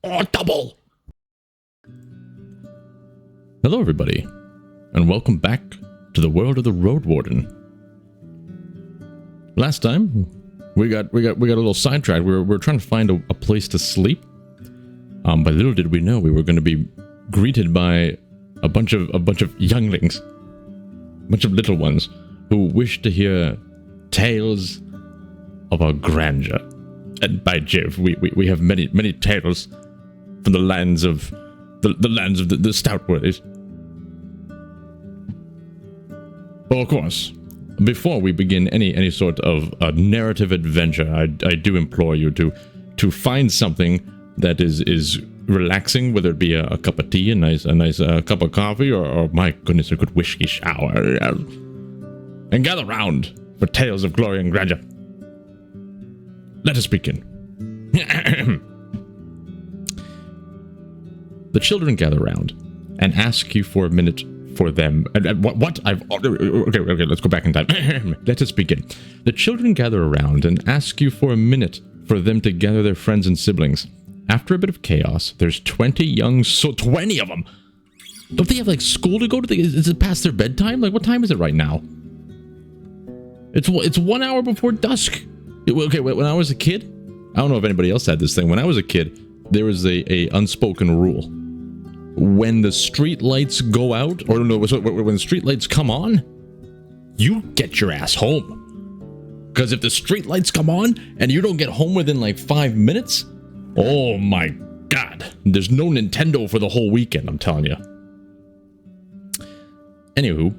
or double. Hello everybody, and welcome back to the world of the Roadwarden. Last time, we got a little sidetracked. We were trying to find a place to sleep. But little did we know we were going to be greeted by a bunch of younglings, a bunch of little ones who wished to hear tales of our grandeur. And by Jove, we have many tales from the lands of the Stoutworthys. Well, of course, before we begin any sort of narrative adventure, I do implore you to find something that is relaxing, whether it be a cup of tea, a nice cup of coffee, or my goodness, a good whiskey shower, and gather round for tales of glory and grandeur. Let us begin. The children gather round and ask you for a minute for them. What? Okay, let's go back in time. Let us begin. The children gather around and ask you for a minute for them to gather their friends and siblings. After a bit of chaos, there's 20 of them! Don't they have, like, school to go to? Is it past their bedtime? Like, what time is it right now? It's 1 hour before dusk. Okay, when I was a kid, I don't know if anybody else had this thing. When I was a kid, there was a unspoken rule. When the street lights go out, or no, when the street lights come on, you get your ass home. Because if the street lights come on and you don't get home within like 5 minutes, oh my god, there's no Nintendo for the whole weekend, I'm telling you. Anywho,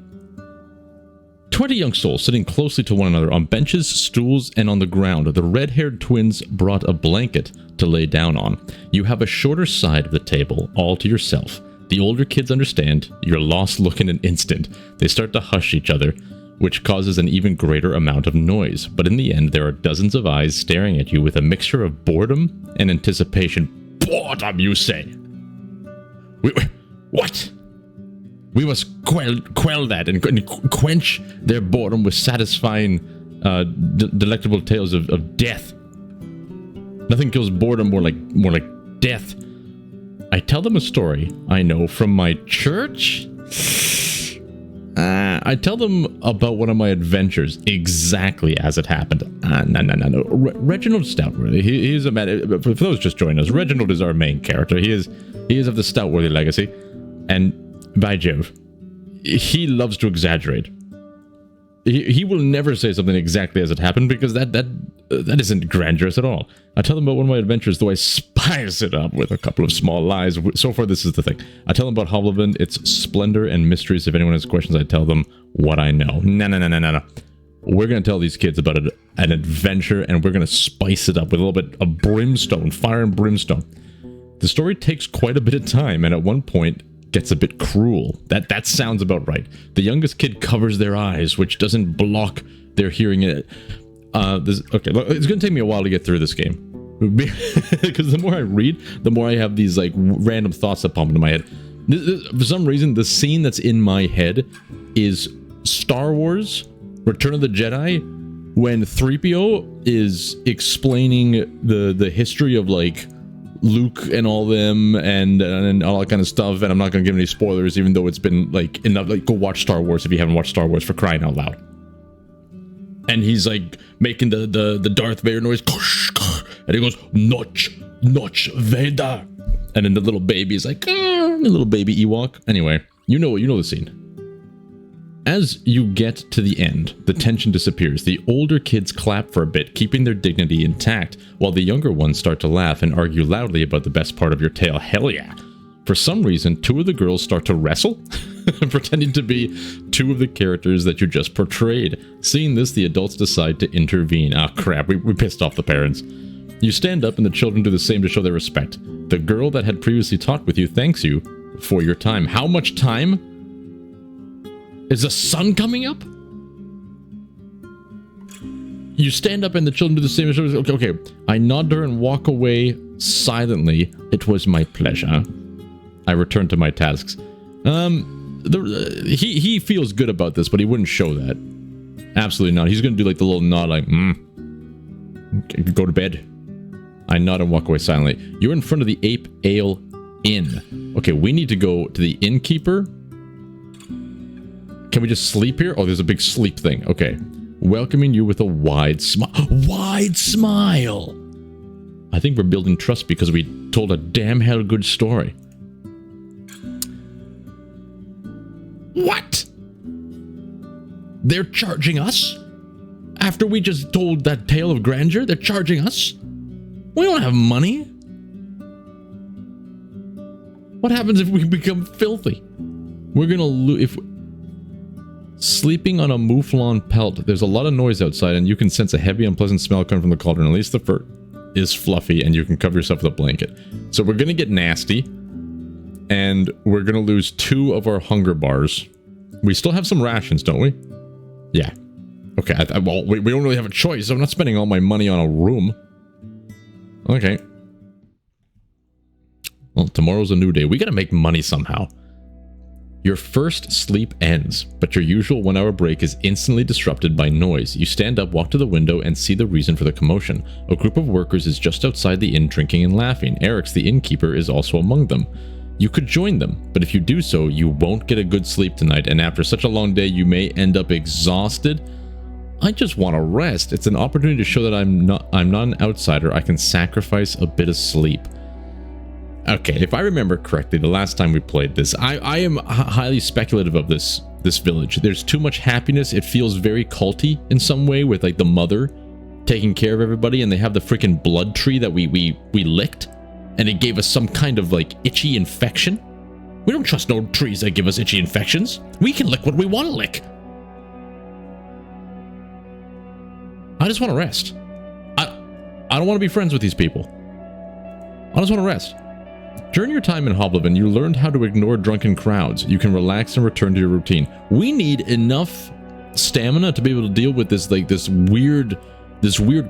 20 young souls sitting closely to one another on benches, stools, and on the ground. The red-haired twins brought a blanket to lay down on. You have a shorter side of the table all to yourself. The older kids understand. You're lost look in an instant. They start to hush each other, which causes an even greater amount of noise. But in the end, there are dozens of eyes staring at you with a mixture of boredom and anticipation. Boredom, you say? What? We must quell that and quench their boredom with satisfying, delectable tales of death. Nothing kills boredom more like death. I tell them a story I know from my church. I tell them about one of my adventures exactly as it happened. No. Reginald Stoutworthy. He is a man. For those just joining us, Reginald is our main character. He is of the Stoutworthy legacy, and by Jove, he loves to exaggerate. He will never say something exactly as it happened, because that isn't grandiose at all. I tell them about one of my adventures, though I spice it up with a couple of small lies. So far, this is the thing. I tell them about Hovlevin, its splendor and mysteries. If anyone has questions, I tell them what I know. No. We're going to tell these kids about an adventure, and we're going to spice it up with a little bit of brimstone, fire and brimstone. The story takes quite a bit of time, and at one point gets a bit cruel. That sounds about right. The youngest kid covers their eyes, which doesn't block their hearing. Okay, it's going to take me a while to get through this game. Because the more I read, the more I have these like random thoughts that pop into my head. For some reason, the scene that's in my head is Star Wars Return of the Jedi, when 3PO is explaining the history of like Luke and all them and all that kind of stuff, and I'm not gonna give any spoilers, even though it's been like enough. Like, go watch Star Wars if you haven't watched Star Wars, for crying out loud. And he's like making the Darth Vader noise, and he goes, Notch Vader, and then the little baby is like, the little baby Ewok. Anyway, you know the scene. As you get to the end, the tension disappears. The older kids clap for a bit, keeping their dignity intact, while the younger ones start to laugh and argue loudly about the best part of your tale. Hell yeah! For some reason, two of the girls start to wrestle, pretending to be two of the characters that you just portrayed. Seeing this, the adults decide to intervene. Ah, crap, we pissed off the parents. You stand up and the children do the same to show their respect. The girl that had previously talked with you thanks you for your time. How much time? Is the sun coming up? You stand up and the children do the same. Okay. I nod to her and walk away silently. It was my pleasure. I return to my tasks. He feels good about this, but he wouldn't show that. Absolutely not. He's going to do like the little nod, like, okay, go to bed. I nod and walk away silently. You're in front of the Ape Ale Inn. Okay, we need to go to the innkeeper. Can we just sleep here? Oh, there's a big sleep thing. Okay. Welcoming you with a wide smile. Wide smile! I think we're building trust because we told a damn hell good story. What? They're charging us? After we just told that tale of grandeur, they're charging us? We don't have money. What happens if we become filthy? We're gonna lose. Sleeping on a mouflon pelt. There's a lot of noise outside, and you can sense a heavy, unpleasant smell coming from the cauldron. At least the fur is fluffy, and you can cover yourself with a blanket. So we're gonna get nasty, and we're gonna lose 2 of our hunger bars. We still have some rations, don't we? Yeah. Okay. Well, we don't really have a choice. I'm not spending all my money on a room. Okay. Well, tomorrow's a new day. We gotta make money somehow. Your first sleep ends, but your usual 1-hour break is instantly disrupted by noise. You stand up, walk to the window, and see the reason for the commotion. A group of workers is just outside the inn drinking and laughing. Eric's, the innkeeper, is also among them. You could join them, but if you do so, you won't get a good sleep tonight, and after such a long day, you may end up exhausted. I just want to rest. It's an opportunity to show that I'm not an outsider. I can sacrifice a bit of sleep. Okay, if I remember correctly, the last time we played this, I am highly speculative of this village. There's too much happiness. It feels very culty in some way, with like the mother taking care of everybody, and they have the freaking blood tree that we licked, and it gave us some kind of like itchy infection. We don't trust no trees that give us itchy infections. We can lick what we want to lick. I just want to rest. I don't want to be friends with these people. I just want to rest. During your time in Hoblivin, you learned how to ignore drunken crowds. You can relax and return to your routine. We need enough stamina to be able to deal with this weird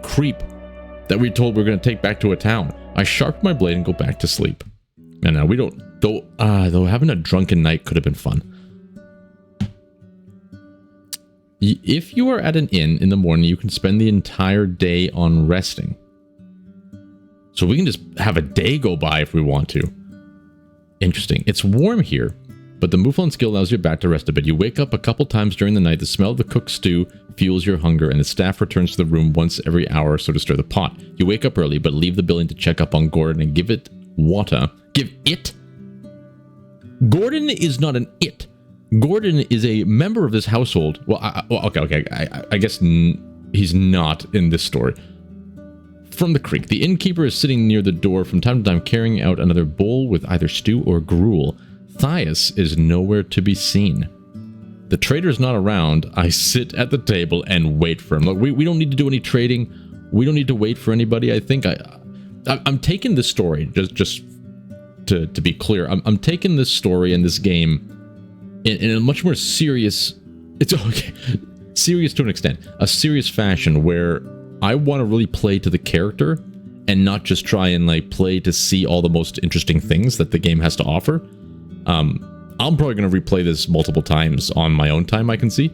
creep that we told we're going to take back to a town. I sharpen my blade and go back to sleep. And now we don't, though having a drunken night could have been fun. If you are at an inn in the morning, you can spend the entire day on resting. So we can just have a day go by if we want to. Interesting. It's warm here, but the mouflon skill allows you back to rest a bit. You wake up a couple times during the night. The smell of the cooked stew fuels your hunger, and the staff returns to the room once every hour or so to stir the pot. You wake up early, but leave the building to check up on Gordon and give it water. Give it? Gordon is not an it. Gordon is a member of this household. Well, okay. I guess he's not in this story. From the creek, the innkeeper is sitting near the door from time to time, carrying out another bowl with either stew or gruel. Thias is nowhere to be seen. The trader's not around. I sit at the table and wait for him. Look, we don't need to do any trading. We don't need to wait for anybody. I think I'm taking this story, just to be clear, I'm taking this story and this game in a much more serious, it's okay, serious to an extent, a serious fashion where I want to really play to the character and not just try and like play to see all the most interesting things that the game has to offer. I'm probably going to replay this multiple times on my own time, I can see.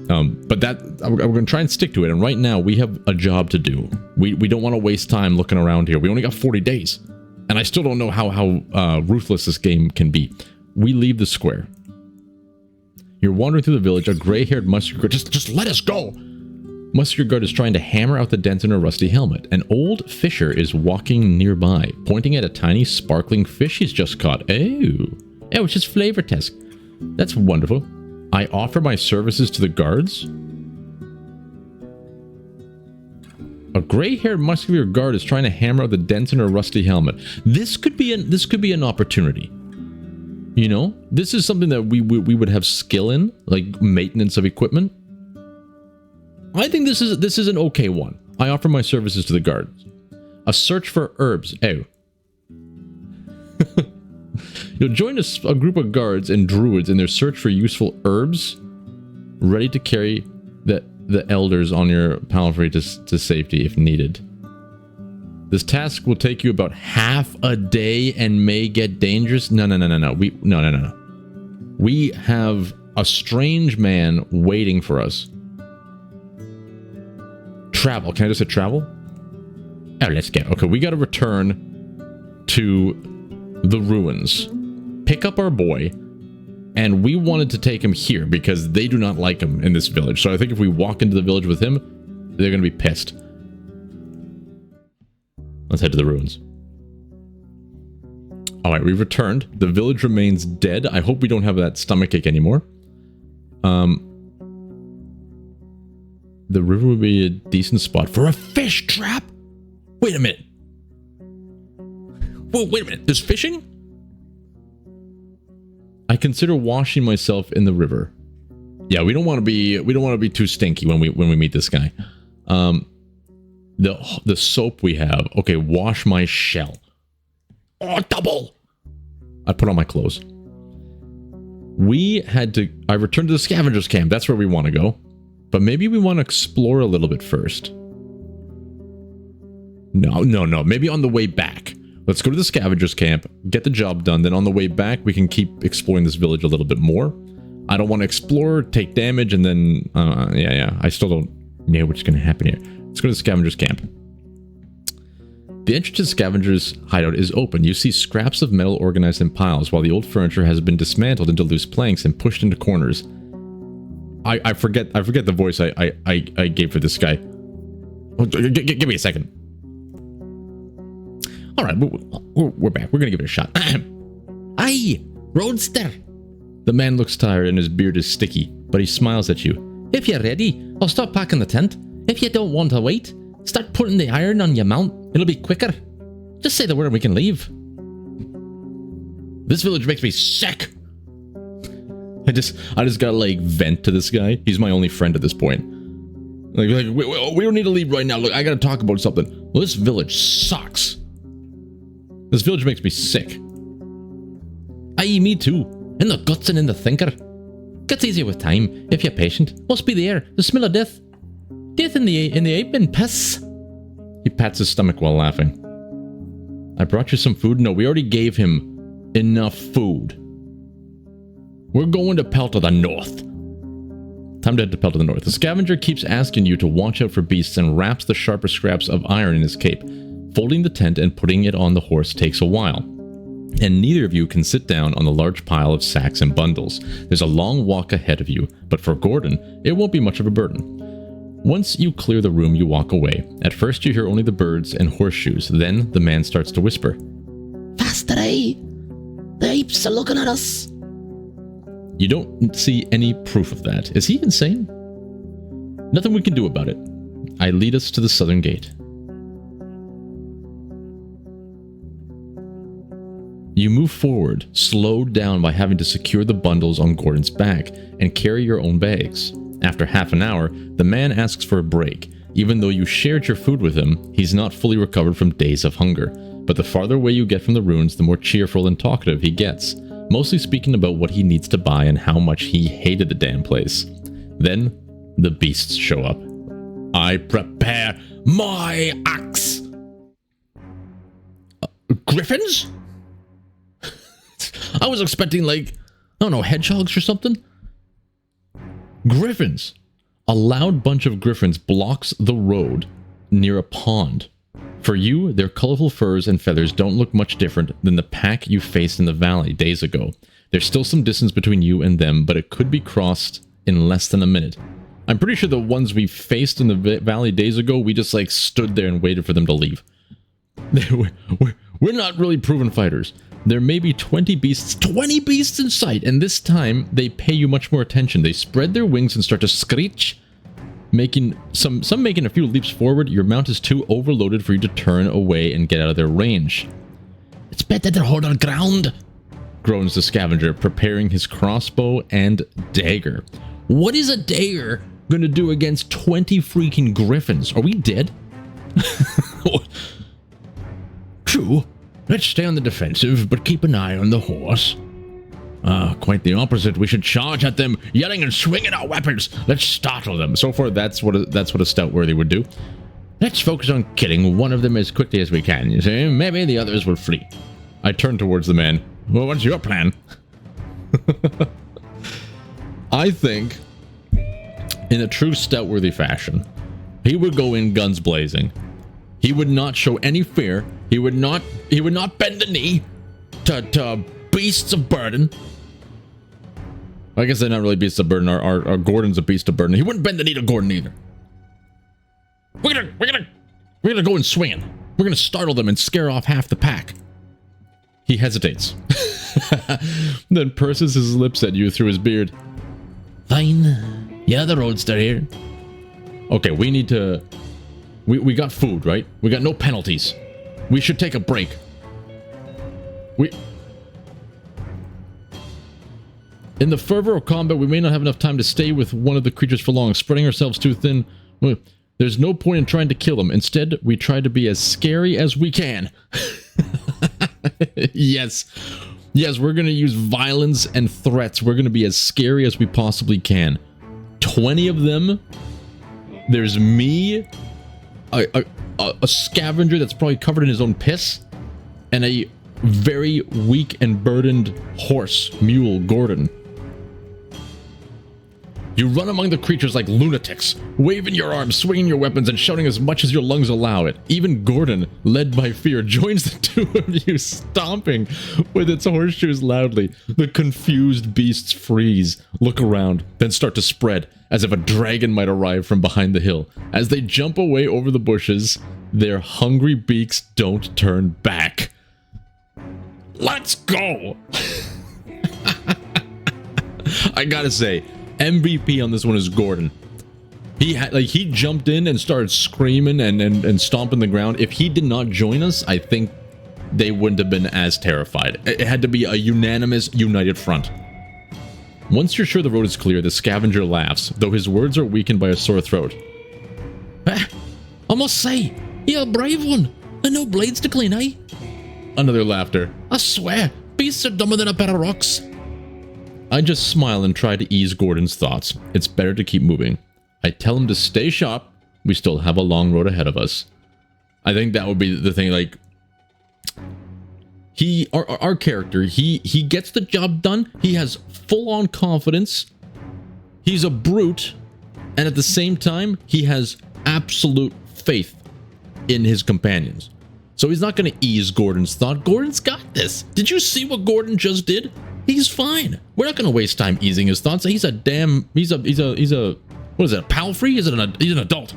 But that I'm going to try and stick to it. And right now we have a job to do. We don't want to waste time looking around here. We only got 40 days. And I still don't know how ruthless this game can be. We leave the square. You're wandering through the village. A gray-haired muscular guard. Just let us go! Muscular guard is trying to hammer out the dents in a rusty helmet. An old fisher is walking nearby, pointing at a tiny sparkling fish he's just caught. Oh, it's just flavor test. That's wonderful. I offer my services to the guards. A gray-haired muscular guard is trying to hammer out the dents in her rusty helmet. This could be an opportunity. You know, this is something that we would have skill in, like maintenance of equipment. I think this is an okay one. I offer my services to the guards. A search for herbs. Oh. You'll join a group of guards and druids in their search for useful herbs, ready to carry the elders on your palfrey to safety if needed. This task will take you about half a day and may get dangerous. No. We have a strange man waiting for us. Travel. Can I just say travel? Oh, let's go. Okay, we got to return to the ruins. Pick up our boy. And we wanted to take him here because they do not like him in this village. So I think if we walk into the village with him, they're going to be pissed. Let's head to the ruins. All right, we've returned. The village remains dead. I hope we don't have that stomachache anymore. The river would be a decent spot for a fish trap. Wait a minute. Whoa, wait a minute. There's fishing? I consider washing myself in the river. Yeah, we don't want to be too stinky when we meet this guy. The soap we have. Okay, wash my shell. Oh, double. I put on my clothes. I returned to the scavenger's camp. That's where we want to go. But maybe we want to explore a little bit first. No. Maybe on the way back. Let's go to the scavenger's camp, get the job done, then on the way back, we can keep exploring this village a little bit more. I don't want to explore, take damage, and then... yeah. I still don't know what's going to happen here. Let's go to the scavenger's camp. The entrance to the scavenger's hideout is open. You see scraps of metal organized in piles, while the old furniture has been dismantled into loose planks and pushed into corners. I forget the voice I gave for this guy. Give me a second. All right, we're back. We're going to give it a shot. Aye, roadster. The man looks tired and his beard is sticky, but he smiles at you. If you're ready, I'll start packing the tent. If you don't want to wait, start putting the iron on your mount. It'll be quicker. Just say the word and we can leave. This village makes me sick. I just gotta like vent to this guy. He's my only friend at this point. Like we don't need to leave right now. Look, I gotta talk about something. Well, this village sucks. This village makes me sick. Aye, me too. In the guts and in the thinker. Gets easier with time, if you're patient. Must be there. The smell of death. Death in the ape and piss. He pats his stomach while laughing. I brought you some food. No, we already gave him enough food. We're going to Pelt to the north. Time to head to Pelt to the north. The scavenger keeps asking you to watch out for beasts and wraps the sharper scraps of iron in his cape. Folding the tent and putting it on the horse takes a while, and neither of you can sit down on the large pile of sacks and bundles. There's a long walk ahead of you, but for Gordon, it won't be much of a burden. Once you clear the room, you walk away. At first, you hear only the birds and horseshoes. Then the man starts to whisper. Faster, eh? The apes are looking at us. You don't see any proof of that. Is he insane? Nothing we can do about it. I lead us to the southern gate. You move forward, slowed down by having to secure the bundles on Gordon's back and carry your own bags. After half an hour, the man asks for a break. Even though you shared your food with him, he's not fully recovered from days of hunger. But the farther away you get from the ruins, the more cheerful and talkative he gets, mostly speaking about what he needs to buy and how much he hated the damn place. Then, the beasts show up. I prepare my axe! Griffins? I was expecting, like, I don't know, hedgehogs or something? Griffins. A loud bunch of griffins blocks the road near a pond. For you, their colorful furs and feathers don't look much different than the pack you faced in the valley days ago. There's still some distance between you and them, but it could be crossed in less than a minute. I'm pretty sure the ones we faced in the valley days ago, we just, like, stood there and waited for them to leave. We're not really proven fighters. There may be 20 beasts in sight, and this time they pay you much more attention. They spread their wings and start to screech, making some making a few leaps forward. Your mount is too overloaded for you to turn away and get out of their range. It's better to hold our ground, groans the scavenger, preparing his crossbow and dagger. What is a dagger gonna do against 20 freaking griffins? Are we dead? True. Let's stay on the defensive, but keep an eye on the horse. Quite the opposite. We should charge at them, yelling and swinging our weapons. Let's startle them. So far, that's what a Stoutworthy would do. Let's focus on killing one of them as quickly as we can, you see? Maybe the others will flee. I turn towards the man. Well, what's your plan? I think, in a true Stoutworthy fashion, he would go in guns blazing. He would not show any fear. He would not bend the knee to beasts of burden. I guess they're not really beasts of burden. Our Gordon's a beast of burden. He wouldn't bend the knee to Gordon either. We're gonna go and swing it. We're gonna startle them and scare off half the pack. He hesitates. Then purses his lips at you through his beard. Fine. Yeah, the roadster here. Okay, we need to... We got food, right? We got no penalties. We should take a break. In the fervor of combat, we may not have enough time to stay with one of the creatures for long. Spreading ourselves too thin... There's no point in trying to kill them. Instead, we try to be as scary as we can. Yes. Yes, we're going to use violence and threats. We're going to be as scary as we possibly can. 20 of them. There's me, a scavenger that's probably covered in his own piss, and a very weak and burdened mule, Gordon. You run among the creatures like lunatics, waving your arms, swinging your weapons, and shouting as much as your lungs allow it. Even Gordon, led by fear, joins the two of you, stomping with its horseshoes loudly. The confused beasts freeze, look around, then start to spread, as if a dragon might arrive from behind the hill. As they jump away over the bushes, their hungry beaks don't turn back. Let's go! I gotta say, MVP on this one is Gordon. He jumped in and started screaming and stomping the ground. If he did not join us, I think they wouldn't have been as terrified. It had to be a unanimous, united front. Once you're sure the road is clear, the scavenger laughs, though his words are weakened by a sore throat. I must say, you're a brave one, and no blades to clean, eh? Another laughter. I swear, beasts are dumber than a pair of rocks. I just smile and try to ease Gordon's thoughts. It's better to keep moving. I tell him to stay sharp. We still have a long road ahead of us. I think that would be the thing, like... Our character, he gets the job done. He has full-on confidence. He's a brute. And at the same time, he has absolute faith in his companions. So he's not going to ease Gordon's thought. Gordon's got this. Did you see what Gordon just did? He's fine. We're not going to waste time easing his thoughts. He's a what is it, a palfrey? He's an adult.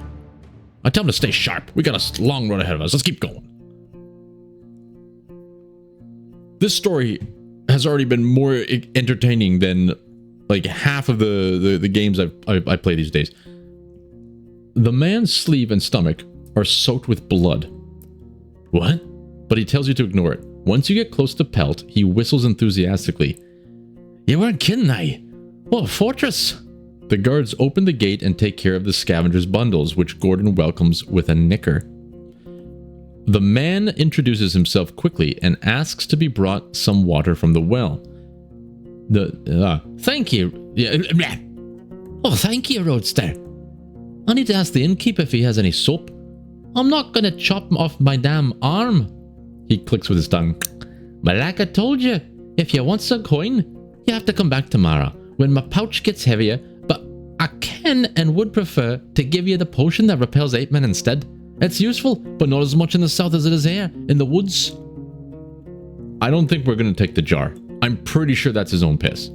I tell him to stay sharp. We got a long road ahead of us. Let's keep going. This story has already been more entertaining than like half of the games I play these days. The man's sleeve and stomach are soaked with blood. What? But he tells you to ignore it. Once you get close to Pelt, he whistles enthusiastically. You weren't kidding, eh? What a fortress! The guards open the gate and take care of the scavenger's bundles, which Gordon welcomes with a nicker. The man introduces himself quickly and asks to be brought some water from the well. Thank you. Oh, thank you, Roadster. I need to ask the innkeeper if he has any soap. I'm not gonna chop off my damn arm. He clicks with his tongue. But like I told you, if you want some coin, you have to come back tomorrow when my pouch gets heavier, but I can and would prefer to give you the potion that repels ape men instead. It's useful, but not as much in the south as it is here, in the woods. I don't think we're going to take the jar. I'm pretty sure that's his own piss.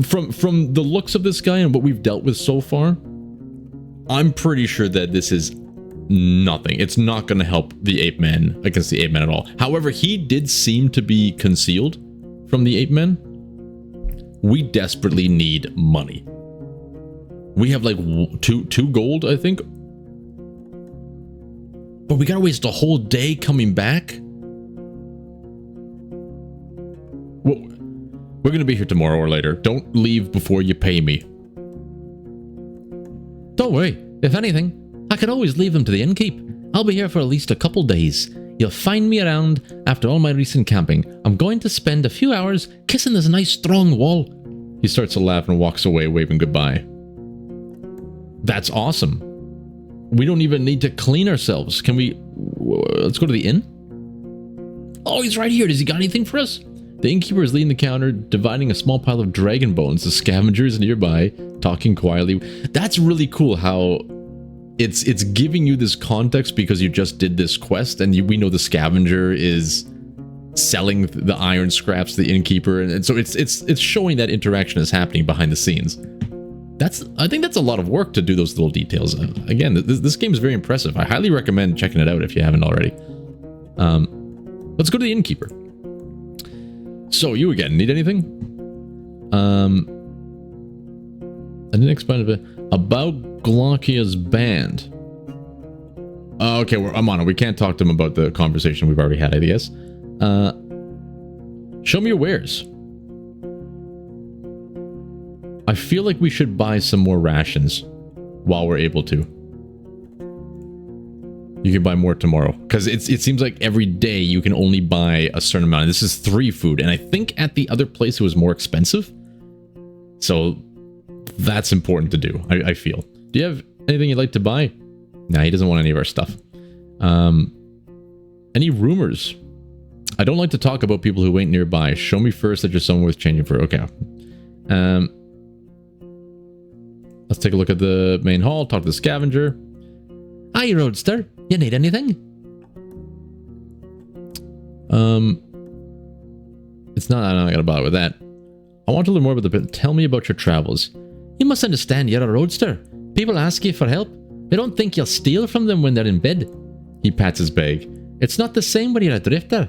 From the looks of this guy and what we've dealt with so far, I'm pretty sure that this is nothing. It's not going to help the ape man against the ape man at all. However, he did seem to be concealed from the ape men. We desperately need money. We have like two gold, I think. But we gotta waste a whole day coming back. Well, we're gonna be here tomorrow or later. Don't leave before you pay me. Don't worry. If anything, I could always leave them to the innkeep. I'll be here for at least a couple days. You'll find me around after all my recent camping. I'm going to spend a few hours kissing this nice strong wall. He starts to laugh and walks away, waving goodbye. That's awesome. We don't even need to clean ourselves. Can we... Let's go to the inn? Oh, he's right here. Does he got anything for us? The innkeeper is leading the counter, dividing a small pile of dragon bones. The scavenger is nearby, talking quietly. That's really cool how it's giving you this context because you just did this quest, and we know the scavenger is selling the iron scraps to the innkeeper, and so it's showing that interaction is happening behind the scenes. I think that's a lot of work to do those little details. Again, this game is very impressive. I highly recommend checking it out if you haven't already. Let's go to the innkeeper. So you again, need anything? I didn't explain a bit about Glaucia's band. Okay, I'm on it. We can't talk to him about the conversation we've already had, I guess. Show me your wares. I feel like we should buy some more rations while we're able to. You can buy more tomorrow, because it seems like every day you can only buy a certain amount. This is 3 food, and I think at the other place it was more expensive. So that's important to do, I feel. Do you have anything you'd like to buy? Nah, he doesn't want any of our stuff. Any rumors? I don't like to talk about people who ain't nearby. Show me first that you're someone worth changing for. Okay. Let's take a look at the main hall, talk to the scavenger. Hi, Roadster. You need anything? It's not, I'm not gonna bother with that. I want to learn more about the pit. Tell me about your travels. You must understand you're a Roadster. People ask you for help. They don't think you'll steal from them when they're in bed. He pats his bag. It's not the same when you're a drifter.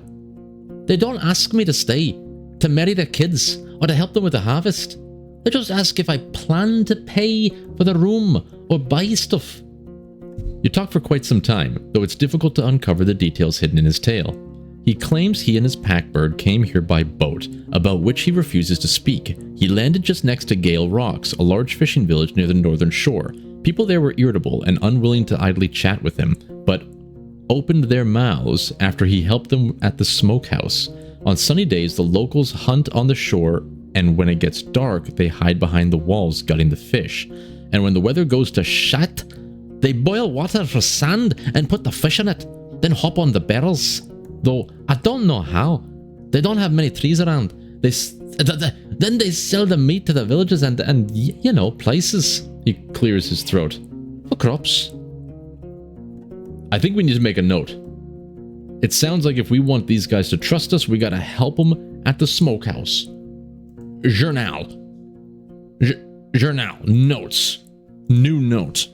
They don't ask me to stay, to marry their kids, or to help them with the harvest. They just ask if I plan to pay for the room or buy stuff. You talk for quite some time, though it's difficult to uncover the details hidden in his tale. He claims he and his pack bird came here by boat, about which he refuses to speak. He landed just next to Gale Rocks, a large fishing village near the northern shore. People there were irritable and unwilling to idly chat with him, but opened their mouths after he helped them at the smokehouse. On sunny days, the locals hunt on the shore, and when it gets dark, they hide behind the walls gutting the fish. And when the weather goes to shit, they boil water for sand and put the fish in it, then hop on the barrels. Though I don't know how. They don't have many trees around. Then they sell the meat to the villages and you know, places. He clears his throat. For crops. I think we need to make a note. It sounds like if we want these guys to trust us, we gotta help them at the smokehouse. Journal. Journal. Notes. New note.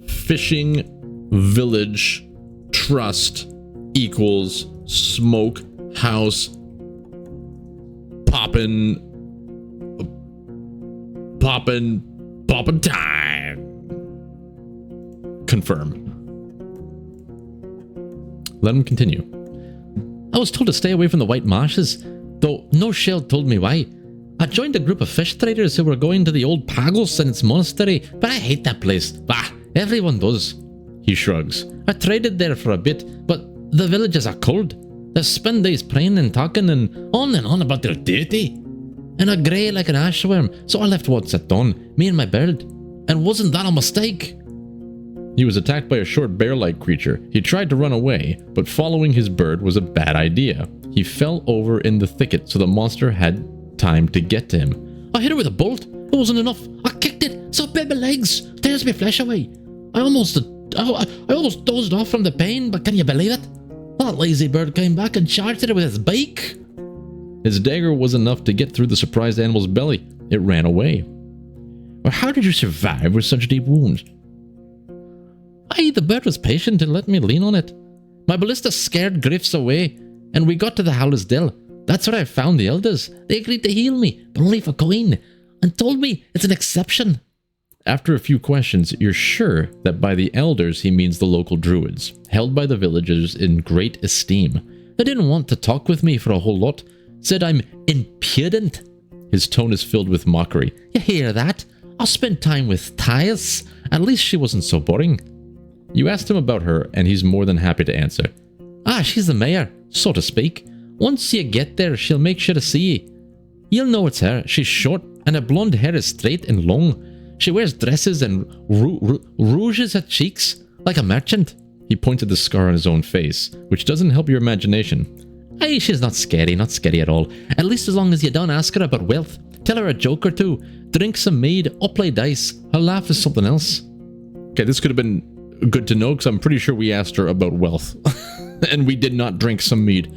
Fishing village trust equals smoke house poppin' time. Confirm. Let him continue. I was told to stay away from the White Marshes, though no shell told me why. I joined a group of fish traders who were going to the old Pagos and its monastery, but I hate that place. Bah, everyone does. He shrugs. I traded there for a bit, but the villagers are cold. They spend days praying and talking and on about their deity. And are grey like an ashworm, so I left once at dawn, me and my bird. And wasn't that a mistake? He was attacked by a short bear-like creature. He tried to run away, but following his bird was a bad idea. He fell over in the thicket, so the monster had time to get to him. I hit it with a bolt. It wasn't enough. I kicked it, so it bit my legs, tears my flesh away. I almost dozed off from the pain, but can you believe it? That lazy bird came back and charged it with his beak. His dagger was enough to get through the surprised animal's belly. It ran away. Well, how did you survive with such deep wounds? The bird was patient and let me lean on it. My ballista scared Griffs away, and we got to the Howler's Dell. That's where I found the elders. They agreed to heal me, but only for coin, and told me it's an exception. After a few questions, you're sure that by the elders he means the local druids, held by the villagers in great esteem. They didn't want to talk with me for a whole lot. Said I'm impudent. His tone is filled with mockery. You hear that? I spent time with Tyas. At least she wasn't so boring. You asked him about her, and he's more than happy to answer. She's the mayor, so to speak. Once you get there, she'll make sure to see you. You'll know it's her. She's short, and her blonde hair is straight and long. She wears dresses and rouges her cheeks, like a merchant. He pointed the scar on his own face, which doesn't help your imagination. She's not scary at all. At least as long as you don't ask her about wealth. Tell her a joke or two, drink some mead, or play dice. Her laugh is something else. Okay, this could have been Good to know, because I'm pretty sure we asked her about wealth. And we did not drink some mead.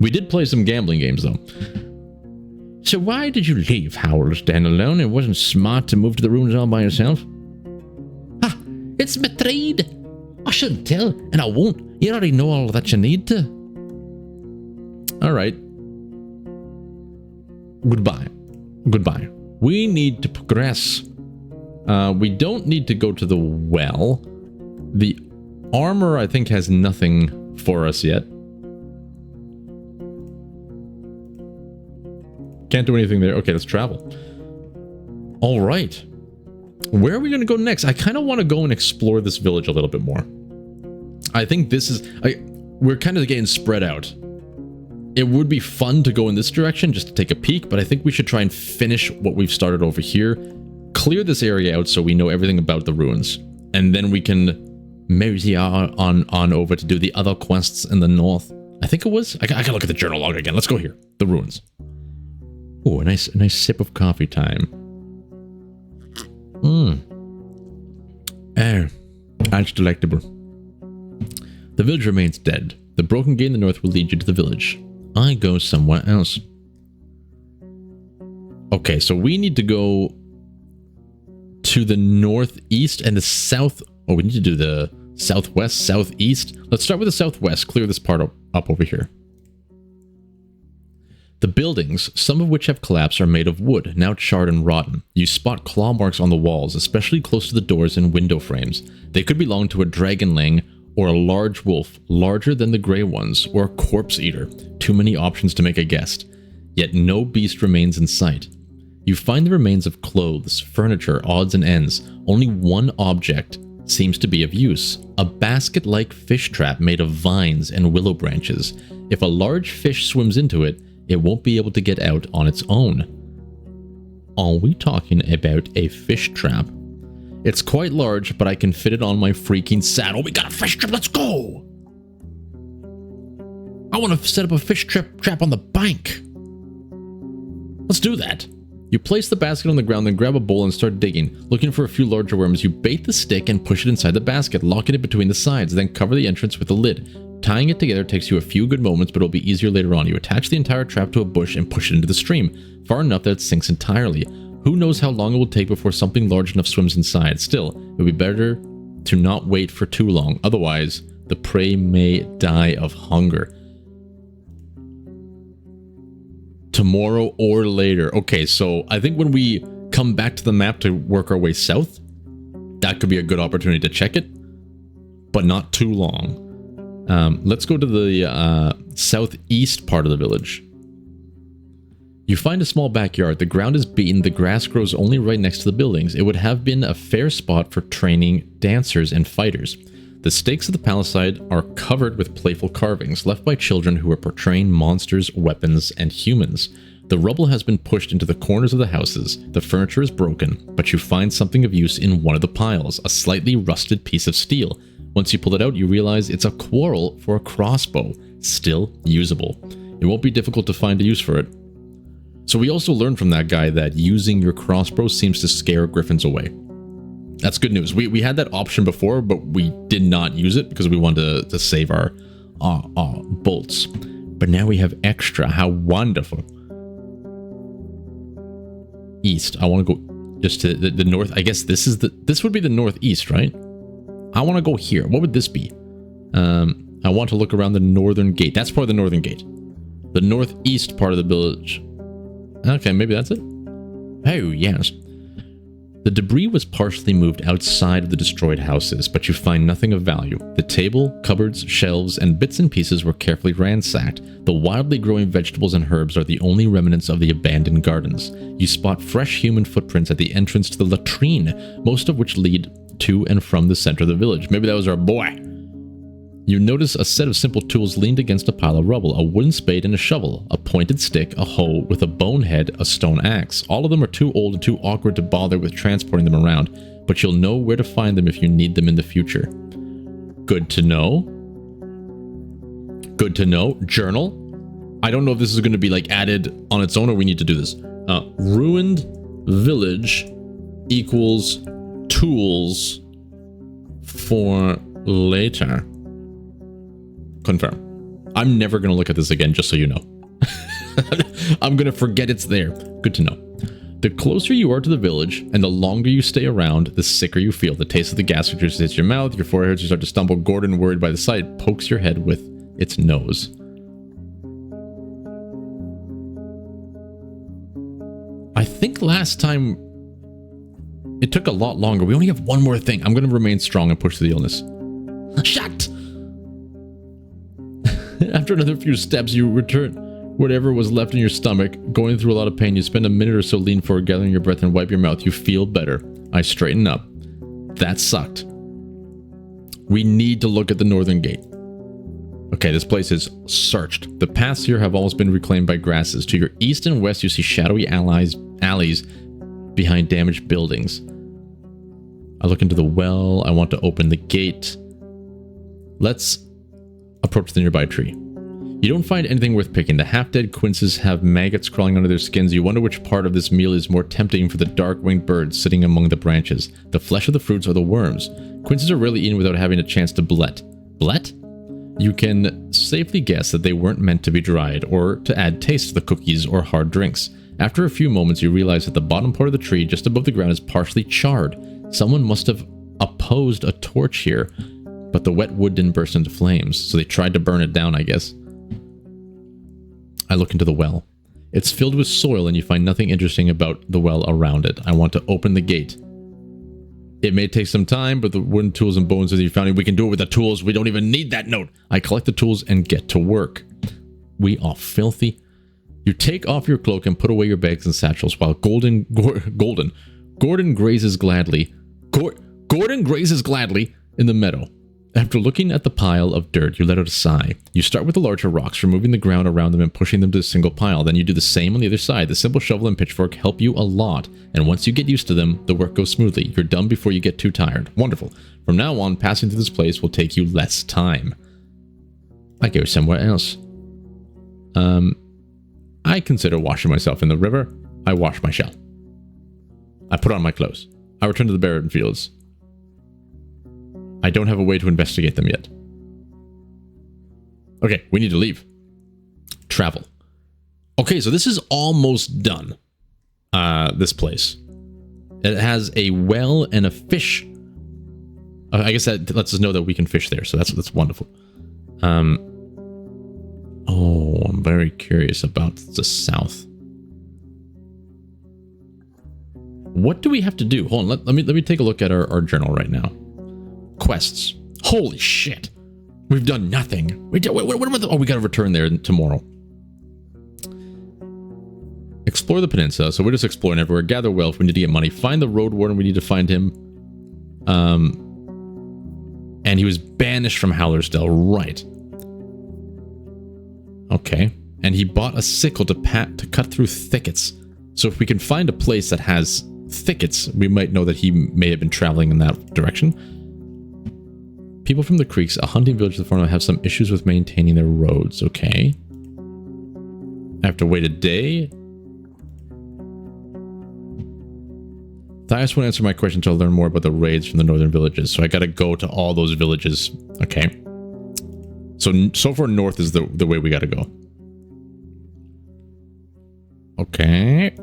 We did play some gambling games, though. So why did you leave, Howell, stand alone? It wasn't smart to move to the ruins all by yourself. Ah, it's my trade. I shouldn't tell, and I won't. You already know all that you need to. All right. Goodbye. Goodbye. We need to progress. We don't need to go to the well. The armor, I think, has nothing for us yet. Can't do anything there. Okay, let's travel. All right. Where are we going to go next? I kind of want to go and explore this village a little bit more. I think this is... we're kind of getting spread out. It would be fun to go in this direction just to take a peek, but I think we should try and finish what we've started over here. Clear this area out so we know everything about the ruins. And then we can mosey on over to do the other quests in the north. I think it was... I gotta look at the journal log again. Let's go here. The ruins. Oh, a nice sip of coffee time. That's delectable. The village remains dead. The broken gate in the north will lead you to the village. I go somewhere else. Okay, so we need to go to the northeast and the south. Oh, we need to do the southwest, southeast. Let's start with the southwest. Clear this part up over here. The buildings, some of which have collapsed, are made of wood, now charred and rotten. You spot claw marks on the walls, especially close to the doors and window frames. They could belong to a dragonling or a large wolf, larger than the gray ones, or a corpse eater. Too many options to make a guess. Yet no beast remains in sight. You find the remains of clothes, furniture, odds and ends. Only one object seems to be of use. A basket-like fish trap made of vines and willow branches. If a large fish swims into it, it won't be able to get out on its own. Are we talking about a fish trap? It's quite large, but I can fit it on my freaking saddle. We got a fish trap, let's go! I want to set up a fish trap on the bank. Let's do that. You place the basket on the ground, then grab a bowl and start digging. Looking for a few larger worms, you bait the stick and push it inside the basket, locking it between the sides, then cover the entrance with a lid. Tying it together takes you a few good moments, but it'll be easier later on. You attach the entire trap to a bush and push it into the stream, far enough that it sinks entirely. Who knows how long it will take before something large enough swims inside. Still, it would be better to not wait for too long, otherwise the prey may die of hunger. Tomorrow or later. Okay, so I think when we come back to the map to work our way south, that could be a good opportunity to check it, but not too long. Let's go to the southeast part of the village. You find a small backyard. The ground is beaten. The grass grows only right next to the buildings. It would have been a fair spot for training dancers and fighters. The stakes of the palisade are covered with playful carvings left by children who are portraying monsters, weapons, and humans. The rubble has been pushed into the corners of the houses. The furniture is broken, but you find something of use in one of the piles, a slightly rusted piece of steel. Once you pull it out, you realize it's a quarrel for a crossbow, still usable. It won't be difficult to find a use for it. So we also learned from that guy that using your crossbow seems to scare griffins away. That's good news. We had that option before, but we did not use it because we wanted to save our bolts. But now we have extra. How wonderful. East. I want to go just to the north. I guess this would be the northeast, right? I want to go here. What would this be? I want to look around the northern gate. That's probably the northern gate. The northeast part of the village. Okay, maybe that's it. Oh, yes. The debris was partially moved outside of the destroyed houses, but you find nothing of value. The table, cupboards, shelves, and bits and pieces were carefully ransacked. The wildly growing vegetables and herbs are the only remnants of the abandoned gardens. You spot fresh human footprints at the entrance to the latrine, most of which lead to and from the center of the village. Maybe that was our boy. You notice a set of simple tools leaned against a pile of rubble, a wooden spade and a shovel, a pointed stick, a hoe with a bone head, a stone axe. All of them are too old and too awkward to bother with transporting them around, but you'll know where to find them if you need them in the future. Good to know. Good to know. Journal. I don't know if this is going to be like added on its own or we need to do this. Ruined village equals tools for later. Confirm. I'm never going to look at this again, just so you know. I'm going to forget it's there. Good to know. The closer you are to the village, and the longer you stay around, the sicker you feel. The taste of the gas fixtures hits your mouth, your forehead hurts, you start to stumble. Gordon, worried by the sight, pokes your head with its nose. I think last time it took a lot longer. We only have one more thing. I'm going to remain strong and push through the illness. Shut! After another few steps, you return whatever was left in your stomach. Going through a lot of pain, you spend a minute or so lean forward, gathering your breath, and wipe your mouth. You feel better. I straighten up. That sucked. We need to look at the northern gate. Okay, this place is searched. The paths here have almost been reclaimed by grasses. To your east and west, you see shadowy alleys behind damaged buildings. I look into the well. I want to open the gate. Let's approach the nearby tree. You don't find anything worth picking. The half-dead quinces have maggots crawling under their skins. You wonder which part of this meal is more tempting for the dark-winged birds sitting among the branches. The flesh of the fruits or the worms. Quinces are rarely eaten without having a chance to blet. Blet? You can safely guess that they weren't meant to be dried or to add taste to the cookies or hard drinks. After a few moments, you realize that the bottom part of the tree just above the ground is partially charred. Someone must have opposed a torch here, but the wet wood didn't burst into flames, so they tried to burn it down, I guess. I look into the well. It's filled with soil and you find nothing interesting about the well around it. I want to open the gate. It may take some time, but the wooden tools and bones that you found, we can do it with the tools. We don't even need that note. I collect the tools and get to work. We are filthy. You take off your cloak and put away your bags and satchels while Gordon grazes gladly. Gordon grazes gladly in the meadow. After looking at the pile of dirt, you let out a sigh. You start with the larger rocks, removing the ground around them and pushing them to a single pile. Then you do the same on the other side. The simple shovel and pitchfork help you a lot, and once you get used to them, the work goes smoothly. You're done before you get too tired. Wonderful. From now on, passing through this place will take you less time. I go somewhere else. I consider washing myself in the river. I wash my shell. I put on my clothes. I return to the barren fields. I don't have a way to investigate them yet. Okay, we need to leave. Travel. Okay, so this is almost done. This place. It has a well and a fish. I guess that lets us know that we can fish there, so that's wonderful. Oh, I'm very curious about the south. What do we have to do? Hold on, let me take a look at our journal right now. Quests. Holy shit. We've done nothing. What about the... Oh, we gotta return there tomorrow. Explore the peninsula. So we're just exploring everywhere. Gather wealth. We need to get money. Find the Roadwarden. We need to find him. And he was banished from Howlersdale. Right. Okay. And he bought a sickle to cut through thickets. So if we can find a place that has thickets, we might know that he may have been traveling in that direction. People from the creeks, a hunting village of the farm, have some issues with maintaining their roads. Okay. I have to wait a day. Thias won't answer my question until I learn more about the raids from the northern villages. So I gotta go to all those villages. Okay. So far north is the way we gotta go. Okay.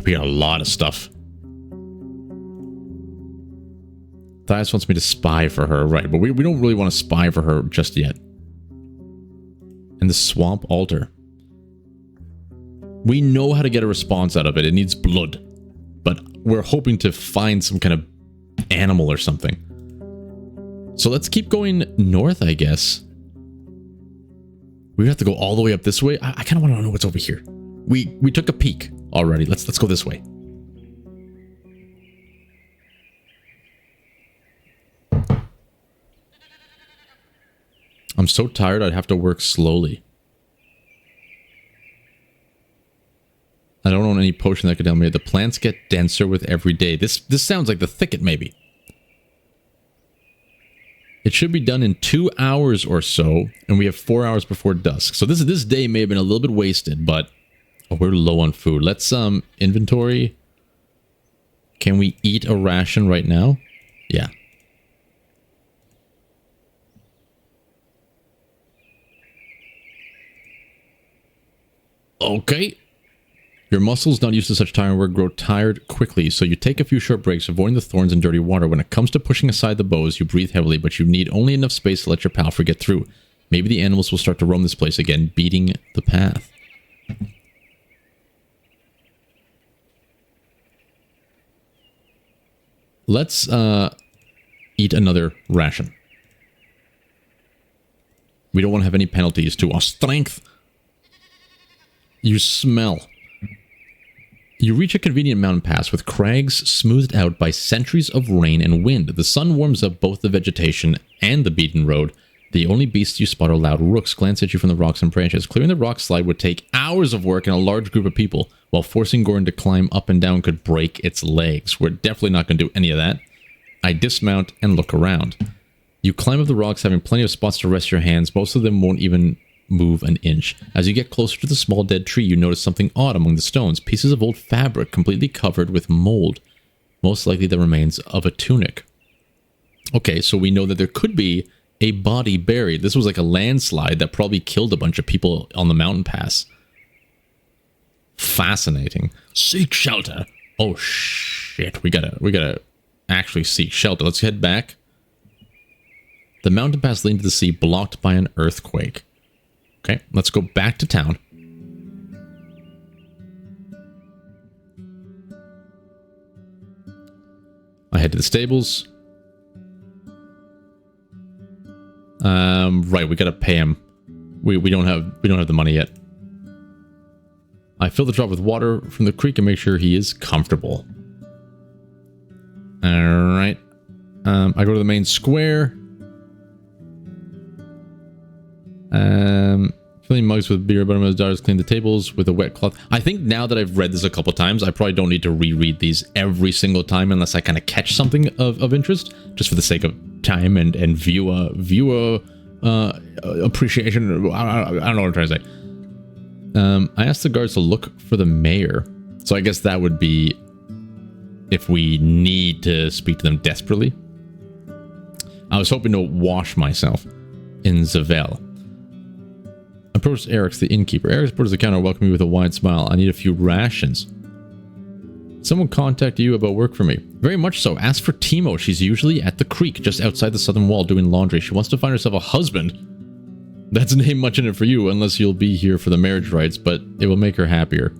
We got a lot of stuff. Thias wants me to spy for her, right, but we don't really want to spy for her just yet. And the swamp altar. We know how to get a response out of it. It needs blood. But we're hoping to find some kind of animal or something. So let's keep going north, I guess. We have to go all the way up this way. I kind of want to know what's over here. We took a peek already. Let's go this way. I'm so tired I'd have to work slowly. I don't own any potion that could help me. The plants get denser with every day. This sounds like the thicket, maybe. It should be done in 2 hours or so, and we have 4 hours before dusk. So this day may have been a little bit wasted, but we're low on food. Let's inventory. Can we eat a ration right now? Yeah, Okay. Your muscles, not used to such tiring work, grow tired quickly, so you take a few short breaks, avoiding the thorns and dirty water. When it comes to pushing aside the bows, you breathe heavily, but you need only enough space to let your palfrey get through. Maybe the animals will start to roam this place again, beating the path. Let's eat another ration. We don't want to have any penalties to our strength. You smell. You reach a convenient mountain pass with crags smoothed out by centuries of rain and wind. The sun warms up both the vegetation and the beaten road. The only beasts you spot are loud rooks glance at you from the rocks and branches. Clearing the rock slide would take hours of work and a large group of people, while forcing Gordon to climb up and down could break its legs. We're definitely not going to do any of that. I dismount and look around. You climb up the rocks, having plenty of spots to rest your hands. Most of them won't even move an inch. As you get closer to the small dead tree, you notice something odd among the stones. Pieces of old fabric completely covered with mold. Most likely the remains of a tunic. Okay, so we know that there could be a body buried. This was like a landslide that probably killed a bunch of people on the mountain pass. Fascinating. Seek shelter. Oh shit, we gotta actually seek shelter. Let's head back. The mountain pass leads to the sea, blocked by an earthquake. Okay, let's go back to town. I head to the stables. Right, we gotta pay him. We don't have the money yet. I fill the drop with water from the creek and make sure he is comfortable. Alright. I go to the main square. Filling mugs with beer, but my daughters clean the tables with a wet cloth. I think now that I've read this a couple times, I probably don't need to reread these every single time unless I kind of catch something of interest, just for the sake of time and viewer appreciation. I don't know what I'm trying to say. I asked the guards to look for the mayor, so I guess that would be if we need to speak to them desperately. I was hoping to wash myself in Zavel. Approached Eric's the innkeeper. Eric's approached the counter, welcomed me with a wide smile. I need a few rations. Someone contacted you about work for me. Very much so. Ask for Timo. She's usually at the creek just outside the southern wall doing laundry. She wants to find herself a husband. That's ain't much in it for you unless you'll be here for the marriage rites, but it will make her happier.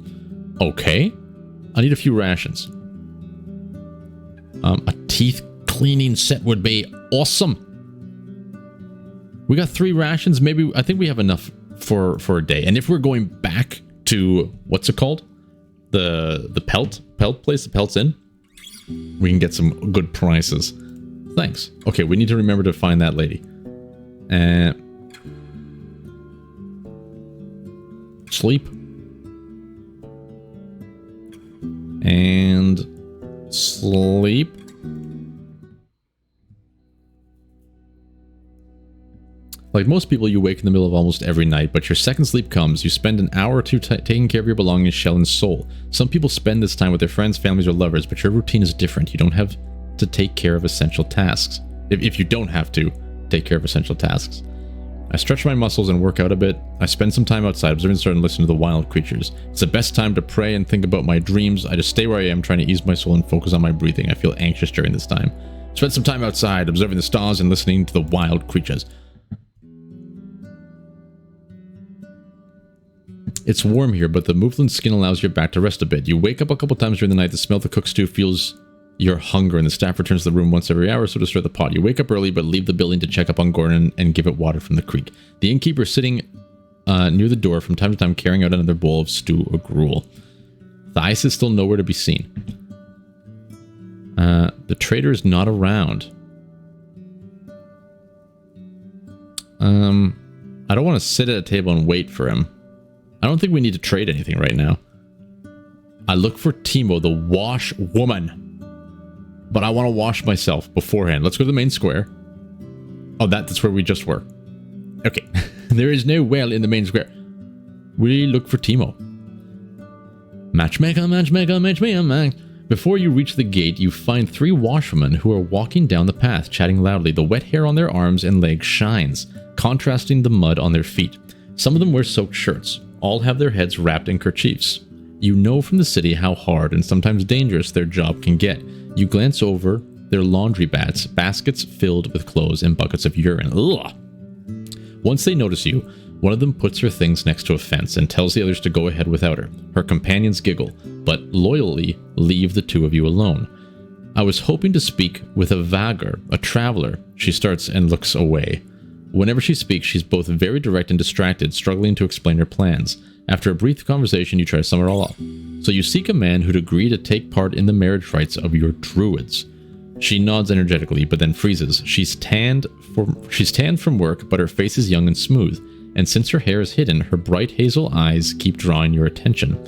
Okay. I need a few rations. A teeth cleaning set would be awesome. We got 3 rations. Maybe, I think we have enough for a day. And if we're going back to, what's it called? The Pelt place, the Pelt's Inn, we can get some good prices. Thanks. Okay, we need to remember to find that lady. Sleep. And sleep. Like most people, you wake in the middle of almost every night, but your second sleep comes. You spend an hour or two taking care of your belongings, shell and soul. Some people spend this time with their friends, families, or lovers, but your routine is different. You don't have to take care of essential tasks. If you don't have to take care of essential tasks. I stretch my muscles and work out a bit. I spend some time outside, observing the stars and listening to the wild creatures. It's the best time to pray and think about my dreams. I just stay where I am, trying to ease my soul and focus on my breathing. I feel anxious during this time. Spend some time outside, observing the stars and listening to the wild creatures. It's warm here, but the moveland skin allows your back to rest a bit. You wake up a couple times during the night. The smell of the cooked stew fuels your hunger, and the staff returns to the room once every hour or so to stir the pot. You wake up early, but leave the building to check up on Gordon and give it water from the creek. The innkeeper is sitting near the door from time to time, carrying out another bowl of stew or gruel. Thais is still nowhere to be seen. The trader is not around. I don't want to sit at a table and wait for him. I don't think we need to trade anything right now. I look for Timo, the wash woman. But I want to wash myself beforehand. Let's go to the main square. Oh, that's where we just were. Okay. There is no well in the main square. We look for Timo. Matchmaker, matchmaker, matchmaker. Before you reach the gate, you find 3 washwomen who are walking down the path, chatting loudly. The wet hair on their arms and legs shines, contrasting the mud on their feet. Some of them wear soaked shirts. All have their heads wrapped in kerchiefs. You know from the city how hard and sometimes dangerous their job can get. You glance over their laundry baskets filled with clothes and buckets of urine. Ugh. Once they notice you, one of them puts her things next to a fence and tells the others to go ahead without her. Her companions giggle, but loyally leave the two of you alone. I was hoping to speak with a vagar, a traveler. She starts and looks away. Whenever she speaks, she's both very direct and distracted, struggling to explain her plans. After a brief conversation, you try to sum it all up. So you seek a man who'd agree to take part in the marriage rites of your druids. She nods energetically, but then freezes. She's tanned from work, but her face is young and smooth. And since her hair is hidden, her bright hazel eyes keep drawing your attention.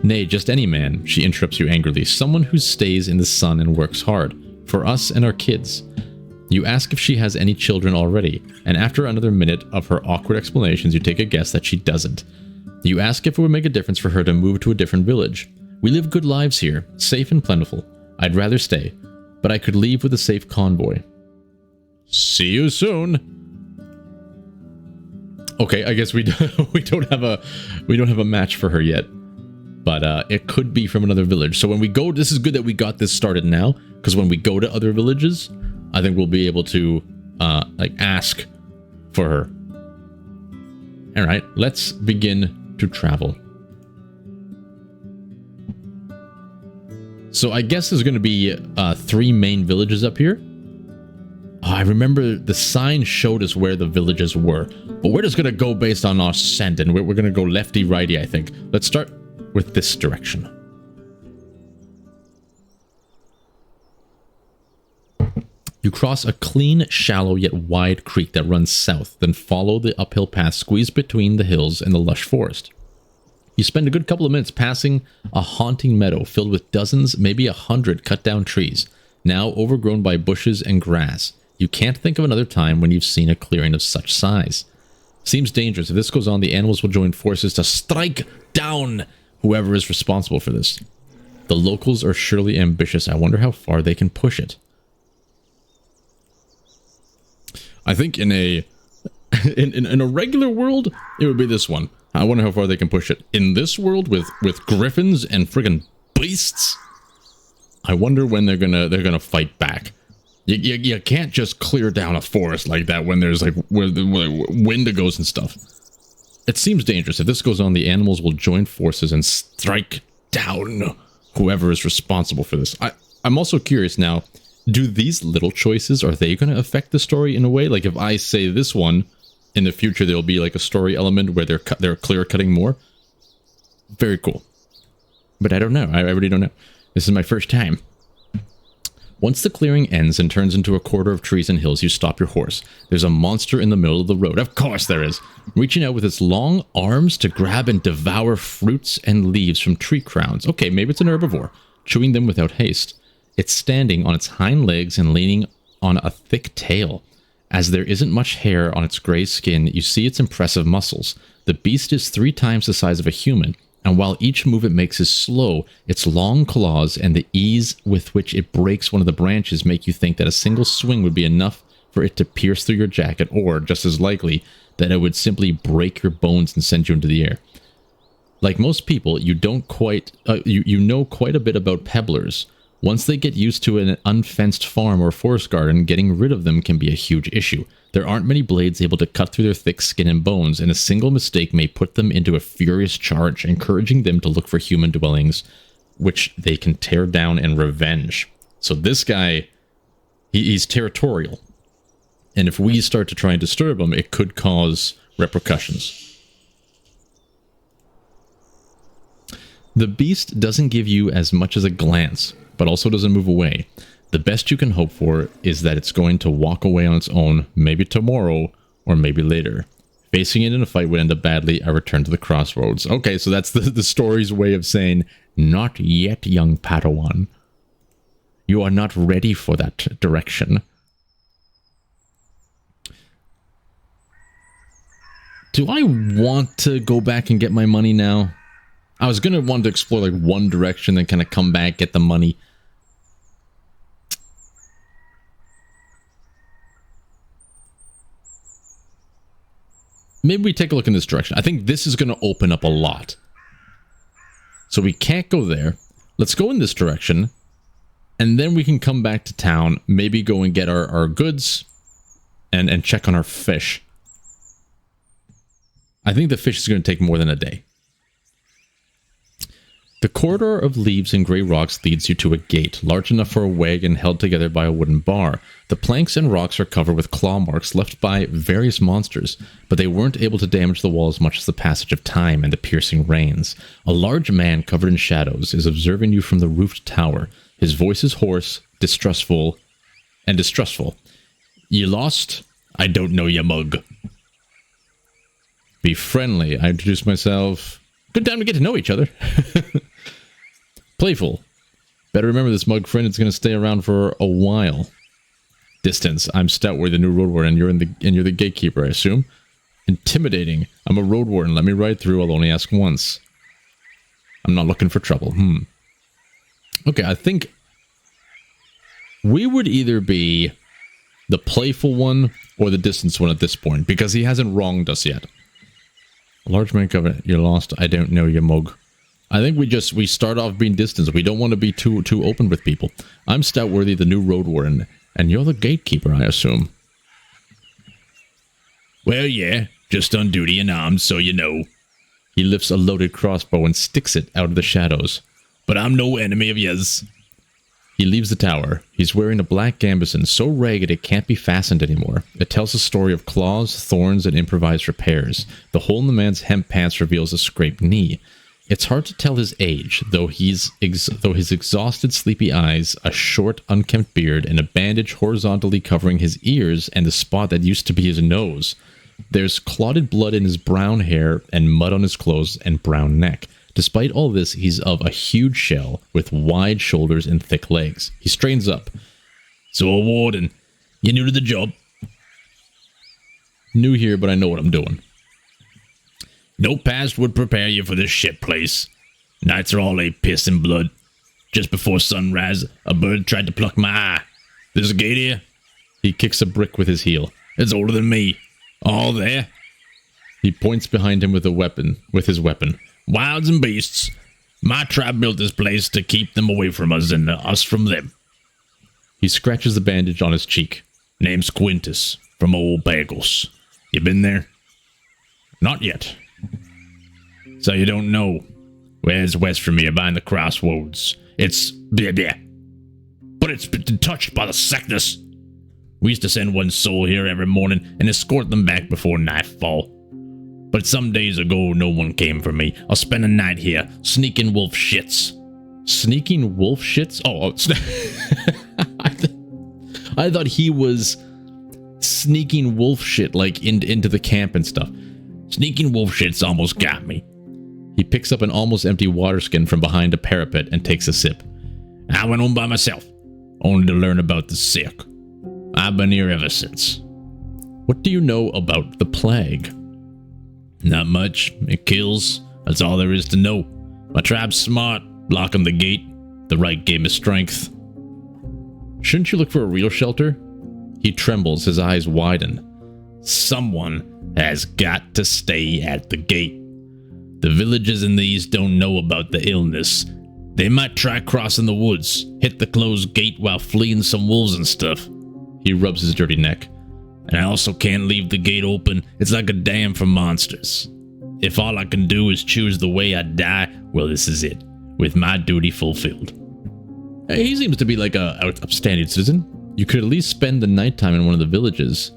Nay, just any man, she interrupts you angrily. Someone who stays in the sun and works hard. For us and our kids. You ask if she has any children already, and after another minute of her awkward explanations, you take a guess that she doesn't. You ask if it would make a difference for her to move to a different village. We live good lives here, safe and plentiful. I'd rather stay, but I could leave with a safe convoy. See you soon. Okay, I guess we don't have a match for her yet, but it could be from another village. So when we go, this is good that we got this started now, because when we go to other villages, I think we'll be able to like ask for her. All right, let's begin to travel. So I guess there's going to be 3 main villages up here. Oh, I remember the sign showed us where the villages were, but we're just going to go based on our scent, and we're going to go lefty-righty, I think. Let's start with this direction. You cross a clean, shallow, yet wide creek that runs south, then follow the uphill path squeezed between the hills and the lush forest. You spend a good couple of minutes passing a haunting meadow filled with dozens, maybe 100 cut-down trees, now overgrown by bushes and grass. You can't think of another time when you've seen a clearing of such size. Seems dangerous. If this goes on, the animals will join forces to strike down whoever is responsible for this. The locals are surely ambitious. I wonder how far they can push it. I think in a regular world, it would be this one. I wonder how far they can push it. In this world with griffons and friggin' beasts, I wonder when they're gonna fight back. You can't just clear down a forest like that when there's like where wendigos and stuff. It seems dangerous. If this goes on, the animals will join forces and strike down whoever is responsible for this. I'm also curious now, do these little choices, are they going to affect the story in a way? Like if I say this one, in the future there'll be like a story element where they're clear cutting more. Very cool. But I don't know. I really don't know. This is my first time. Once the clearing ends and turns into a quarter of trees and hills, you stop your horse. There's a monster in the middle of the road. Of course there is. Reaching out with its long arms to grab and devour fruits and leaves from tree crowns. Okay, maybe it's an herbivore. Chewing them without haste. It's standing on its hind legs and leaning on a thick tail. As there isn't much hair on its gray skin, you see its impressive muscles. The beast is 3 times the size of a human, and while each move it makes is slow, its long claws and the ease with which it breaks one of the branches make you think that a single swing would be enough for it to pierce through your jacket, or, just as likely, that it would simply break your bones and send you into the air. Like most people, you know quite a bit about pebblers. Once they get used to an unfenced farm or forest garden, getting rid of them can be a huge issue. There aren't many blades able to cut through their thick skin and bones, and a single mistake may put them into a furious charge, encouraging them to look for human dwellings, which they can tear down and revenge. So this guy, he's territorial. And if we start to try and disturb him, it could cause repercussions. The beast doesn't give you as much as a glance, but also doesn't move away. The best you can hope for is that it's going to walk away on its own, maybe tomorrow, or maybe later. Facing it in a fight would end up badly. I return to the crossroads. Okay, so that's the story's way of saying, not yet, young Padawan. You are not ready for that direction. Do I want to go back and get my money now? I was going to want to explore like one direction, then kind of come back, get the money. maybe we take a look in this direction. I think this is going to open up a lot. So we can't go there. Let's go in this direction. And then we can come back to town. Maybe go and get our goods. And check on our fish. I think the fish is going to take more than a day. The corridor of leaves and gray rocks leads you to a gate, large enough for a wagon held together by a wooden bar. The planks and rocks are covered with claw marks left by various monsters, but they weren't able to damage the wall as much as the passage of time and the piercing rains. A large man covered in shadows is observing you from the roofed tower. His voice is hoarse, distrustful. You lost? I don't know ya, mug. Be friendly. I introduce myself. Good time to get to know each other. Playful. Better remember this mug friend is going to stay around for a while. Distance. I'm Stoutworthy, the new Roadwarden, and you're the gatekeeper, I assume. Intimidating. I'm a Roadwarden. Let me ride through. I'll only ask once. I'm not looking for trouble. Okay, I think we would either be the playful one or the distance one at this point, because he hasn't wronged us yet. A large man covered. You're lost. I don't know your mug. I think we start off being distant. We don't want to be too open with people. I'm Stoutworthy, the new Roadwarden, and you're the gatekeeper, I assume. Well, yeah, just on duty and armed, so you know. He lifts a loaded crossbow and sticks it out of the shadows. But I'm no enemy of yours. He leaves the tower. He's wearing a black gambeson so ragged it can't be fastened anymore. It tells a story of claws, thorns, and improvised repairs. The hole in the man's hemp pants reveals a scraped knee. It's hard to tell his age, though his exhausted, sleepy eyes, a short, unkempt beard, and a bandage horizontally covering his ears and the spot that used to be his nose. There's clotted blood in his brown hair and mud on his clothes and brown neck. Despite all this, he's of a huge shell with wide shoulders and thick legs. He straightens up. So, Warden, you new to the job? New here, but I know what I'm doing. No past would prepare you for this shit place. Nights are all a piss and blood. Just before sunrise, a bird tried to pluck my eye. There's a gate here. He kicks a brick with his heel. It's older than me. All there. He points behind him with his weapon. Wilds and beasts. My tribe built this place to keep them away from us and us from them. He scratches the bandage on his cheek. Name's Quintus, from old Bagels. You been there? Not yet. So you don't know. Where's west from here, behind the crossroads? It's... But it's been touched by the sickness. We used to send one soul here every morning and escort them back before nightfall. But some days ago, no one came for me. I'll spend a night here, sneaking wolf shits. Sneaking wolf shits? Oh, I thought he was sneaking wolf shit, like, into the camp and stuff. Sneaking wolf shits almost got me. He picks up an almost empty water skin from behind a parapet and takes a sip. I went home by myself, only to learn about the sick. I've been here ever since. What do you know about the plague? Not much. It kills. That's all there is to know. My tribe's smart. Blocking the gate. The right gave me strength. Shouldn't you look for a real shelter? He trembles, his eyes widen. Someone has got to stay at the gate. The villagers in the east don't know about the illness. They might try crossing the woods, hit the closed gate while fleeing some wolves and stuff. He rubs his dirty neck. And I also can't leave the gate open. It's like a dam for monsters. If all I can do is choose the way I die, well, this is it. With my duty fulfilled. He seems to be like a upstanding citizen. You could at least spend the nighttime in one of the villages.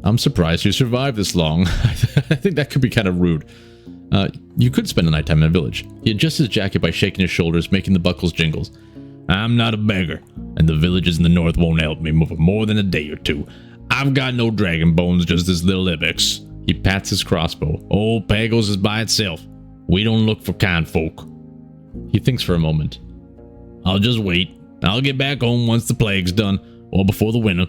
I'm surprised you survived this long. I think that could be kind of rude. You could spend the nighttime in a village. He adjusts his jacket by shaking his shoulders, making the buckles jingles. I'm not a beggar, and the villages in the north won't help me for more than a day or two. I've got no dragon bones, just this little ibex. He pats his crossbow. Old Pagos is by itself. We don't look for kind folk. He thinks for a moment. I'll just wait. I'll get back home once the plague's done, or before the winter.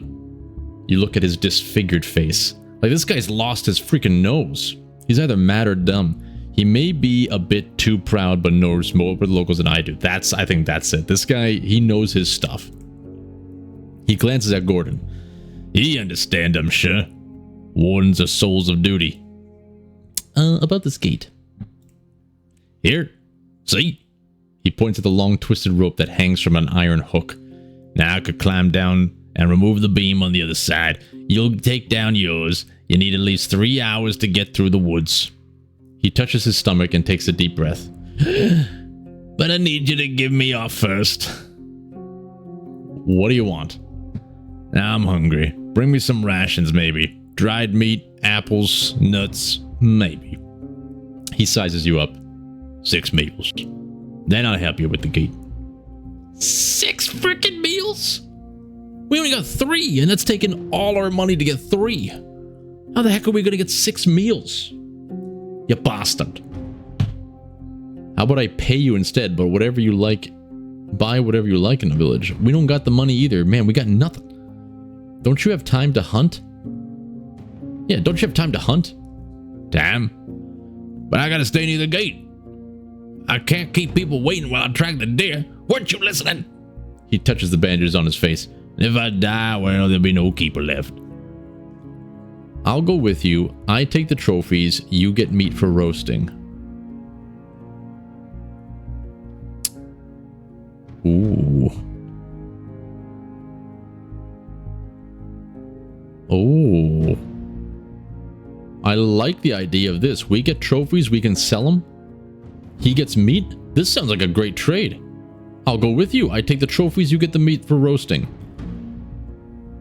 You look at his disfigured face. Like, this guy's lost his freaking nose. He's either mad or dumb. He may be a bit too proud, but knows more about the locals than I do. I think that's it. This guy, he knows his stuff. He glances at Gordon. He understand, I'm sure. Wardens are souls of duty. About this gate. Here. See? He points at the long twisted rope that hangs from an iron hook. Now I could climb down and remove the beam on the other side. You'll take down yours. You need at least 3 hours to get through the woods. He touches his stomach and takes a deep breath. But I need you to give me off first. What do you want? I'm hungry. Bring me some rations, maybe. Dried meat, apples, nuts, maybe. He sizes you up. 6 meals. Then I'll help you with the gate. 6 freaking meals? We only got 3, and that's taking all our money to get 3. How the heck are we going to get 6 meals? You bastard. How about I pay you instead, but whatever you like, buy whatever you like in the village. We don't got the money either. Man, we got nothing. Don't you have time to hunt? Yeah, don't you have time to hunt? Damn. But I gotta stay near the gate. I can't keep people waiting while I track the deer. Weren't you listening? He touches the bandages on his face. And if I die, well, there'll be no keeper left. I'll go with you. I take the trophies. You get meat for roasting. Ooh. Oh. I like the idea of this. We get trophies, we can sell them. He gets meat. This sounds like a great trade. I'll go with you. I take the trophies, you get the meat for roasting.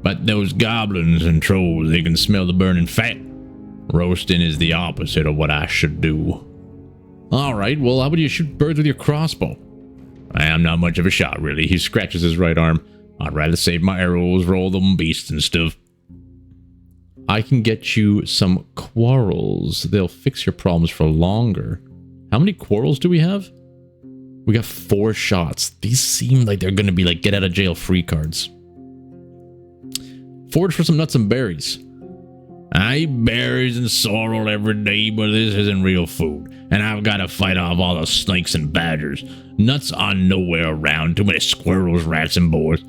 But those goblins and trolls, they can smell the burning fat. Roasting is the opposite of what I should do. Alright, well, how about you shoot birds with your crossbow? I'm not much of a shot, really. He scratches his right arm. I'd rather save my arrows, roll them beasts and stuff. I can get you some quarrels. They'll fix your problems for longer. How many quarrels do we have? We got 4 shots. These seem like they're going to be like get out of jail free cards. Forage for some nuts and berries. I eat berries and sorrel every day, but this isn't real food. And I've got to fight off all the snakes and badgers. Nuts are nowhere around. Too many squirrels, rats, and boars.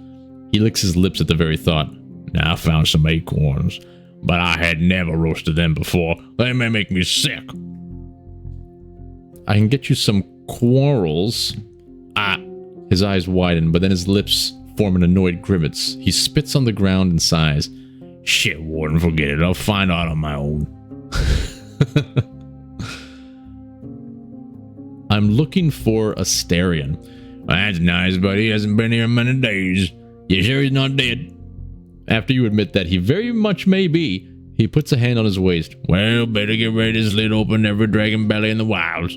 He licks his lips at the very thought. Now I found some acorns, but I had never roasted them before. They may make me sick. I can get you some quarrels. His eyes widen, but then his lips form an annoyed grimace. He spits on the ground and sighs. Shit, Warden, forget it. I'll find out on my own. I'm looking for a Asterion. Well, that's nice, but he hasn't been here many days. You sure he's not dead? After you admit that he very much may be, he puts a hand on his waist. Well, better get ready to slit open every dragon belly in the wilds.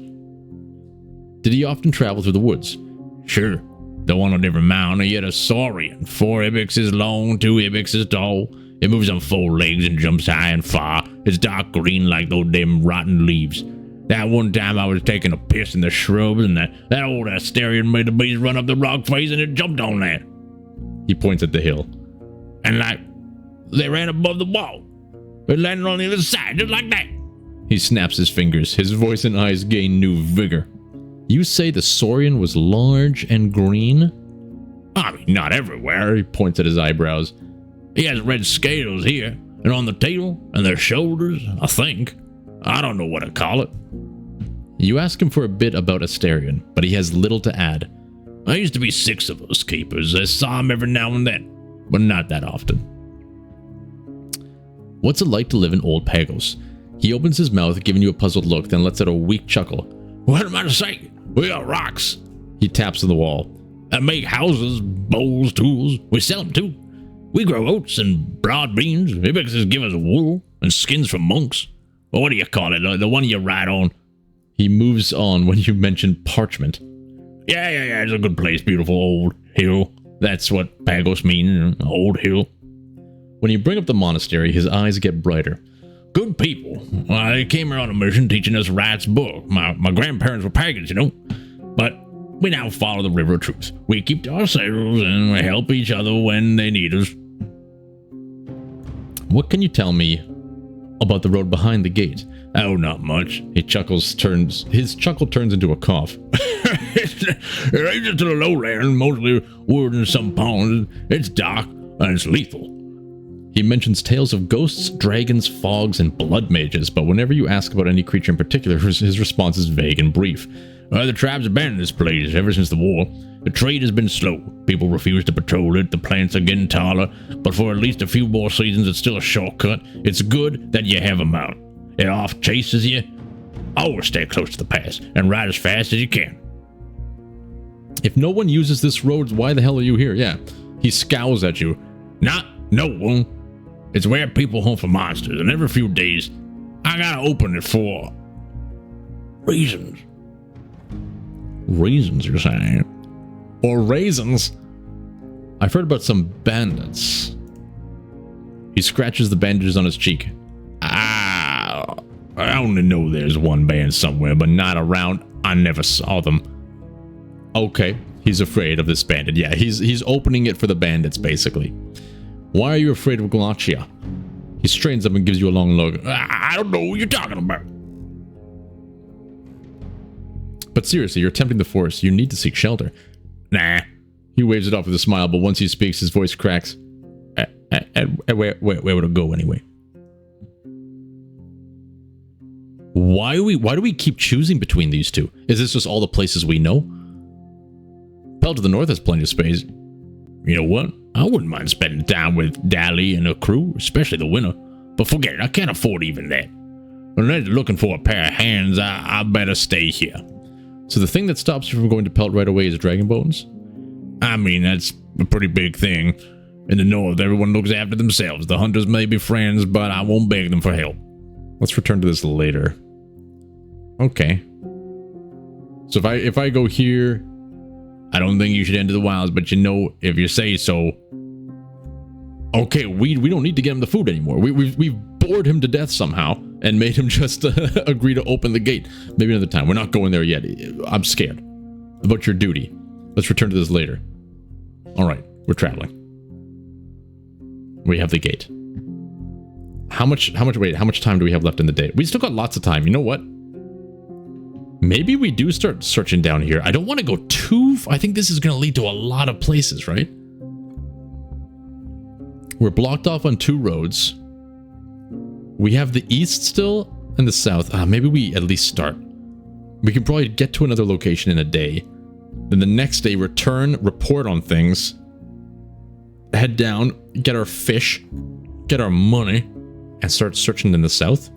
Did he often travel through the woods? Sure. Though on a different mount, he had a saurian. 4 ibixes long, 2 ibixes tall. It moves on 4 legs and jumps high and far. It's dark green like those damn rotten leaves. That one time I was taking a piss in the shrubs and that old Asterion made the beast run up the rock face and it jumped on that. He points at the hill. And like, they ran above the wall. It landed on the other side, just like that. He snaps his fingers. His voice and eyes gain new vigor. You say the saurian was large and green? I mean, not everywhere. He points at his eyebrows. He has red scales here, and on the tail, and their shoulders, I think. I don't know what to call it. You ask him for a bit about Asterion, but he has little to add. There used to be 6 of us keepers. I saw him every now and then, but not that often. What's it like to live in Old Pagos? He opens his mouth, giving you a puzzled look, then lets out a weak chuckle. What am I to say? We got rocks. He taps on the wall. And make houses, bowls, tools. We sell them too. We grow oats and broad beans. Ibixes give us wool and skins from monks. Well, what do you call it? The one you ride on. He moves on when you mention parchment. Yeah, it's a good place. Beautiful old hill. That's what Pagos means, old hill. When you bring up the monastery, his eyes get brighter. Good people. Well, they came here on a mission teaching us Rat's book. My grandparents were pagans, you know. But we now follow the river of truth. We keep to ourselves and we help each other when they need us. What can you tell me about the road behind the gate? Oh, not much. His chuckle turns into a cough. It ranges to the lowland, mostly wood and some ponds. It's dark and it's lethal. He He mentions tales of ghosts, dragons, fogs, and blood mages, but whenever you ask about any creature in particular, his response is vague and brief. The tribes abandoned this place ever since the war. The trade has been slow. People refuse to patrol it, the plants are getting taller, but for at least a few more seasons it's still a shortcut. It's good that you have a mount. It off chases you. Always stay close to the pass, and ride as fast as you can. If no one uses this road, why the hell are you here? Yeah, he scowls at you. Not no one. It's where people hunt for monsters, and every few days, I gotta open it for reasons. Reasons, you're saying? Or raisins? I've heard about some bandits. He scratches the bandages on his cheek. I only know there's one band somewhere, but not around. I never saw them. Okay, he's afraid of this bandit. Yeah, he's opening it for the bandits, basically. Why are you afraid of Glaucia? He straightens up and gives you a long look. I don't know what you're talking about. But seriously, you're attempting the forest. You need to seek shelter. Nah. He waves it off with a smile, but once he speaks, his voice cracks. Where would it go anyway? Why do we keep choosing between these two? Is this just all the places we know? Pelt to the north has plenty of space. You know what? I wouldn't mind spending time with Dally and her crew, especially the winter. But forget it, I can't afford even that. Unless you're looking for a pair of hands, I better stay here. So the thing that stops you from going to Pelt right away is dragon bones? I mean, that's a pretty big thing. In the north, everyone looks after themselves. The hunters may be friends, but I won't beg them for help. Let's return to this later. Okay. So if I go here, I don't think you should enter the wilds, but you know, if you say so. Okay, we don't need to get him the food anymore. We've bored him to death somehow and made him just agree to open the gate. Maybe another time. We're not going there yet. I'm scared about your duty. Let's return to this later. All right, we're traveling. We have the gate. How much time do we have left in the day? We still got lots of time. You know what? Maybe we do start searching down here. I don't want to go too... I think this is going to lead to a lot of places, right? We're blocked off on 2 roads. We have the east still and the south. Maybe we at least start. We can probably get to another location in a day. Then the next day, return, report on things. Head down, get our fish, get our money, and start searching in the south.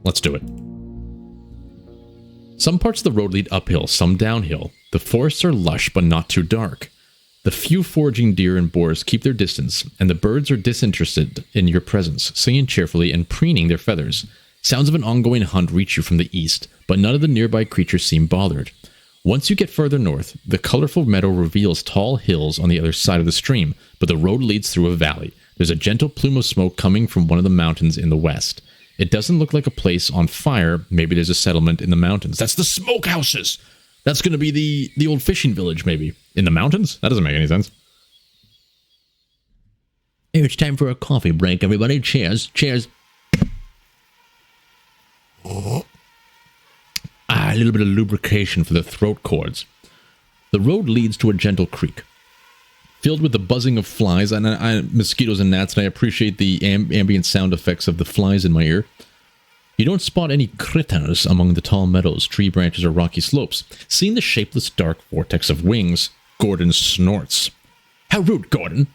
Let's do it. Some parts of the road lead uphill, some downhill. The forests are lush, but not too dark. The few foraging deer and boars keep their distance, and the birds are disinterested in your presence, singing cheerfully and preening their feathers. Sounds of an ongoing hunt reach you from the east, but none of the nearby creatures seem bothered. Once you get further north, the colorful meadow reveals tall hills on the other side of the stream, but the road leads through a valley. There's a gentle plume of smoke coming from one of the mountains in the west. It doesn't look like a place on fire. Maybe there's a settlement in the mountains. That's the smokehouses! That's going to be the old fishing village, maybe. In the mountains? That doesn't make any sense. Here, it's time for a coffee break, everybody. Cheers. Cheers. A little bit of lubrication for the throat cords. The road leads to a gentle creek, filled with the buzzing of flies and mosquitoes and gnats, and I appreciate the ambient sound effects of the flies in my ear. You don't spot any critters among the tall meadows, tree branches, or rocky slopes. Seeing the shapeless dark vortex of wings, Gordon snorts. How rude, Gordon!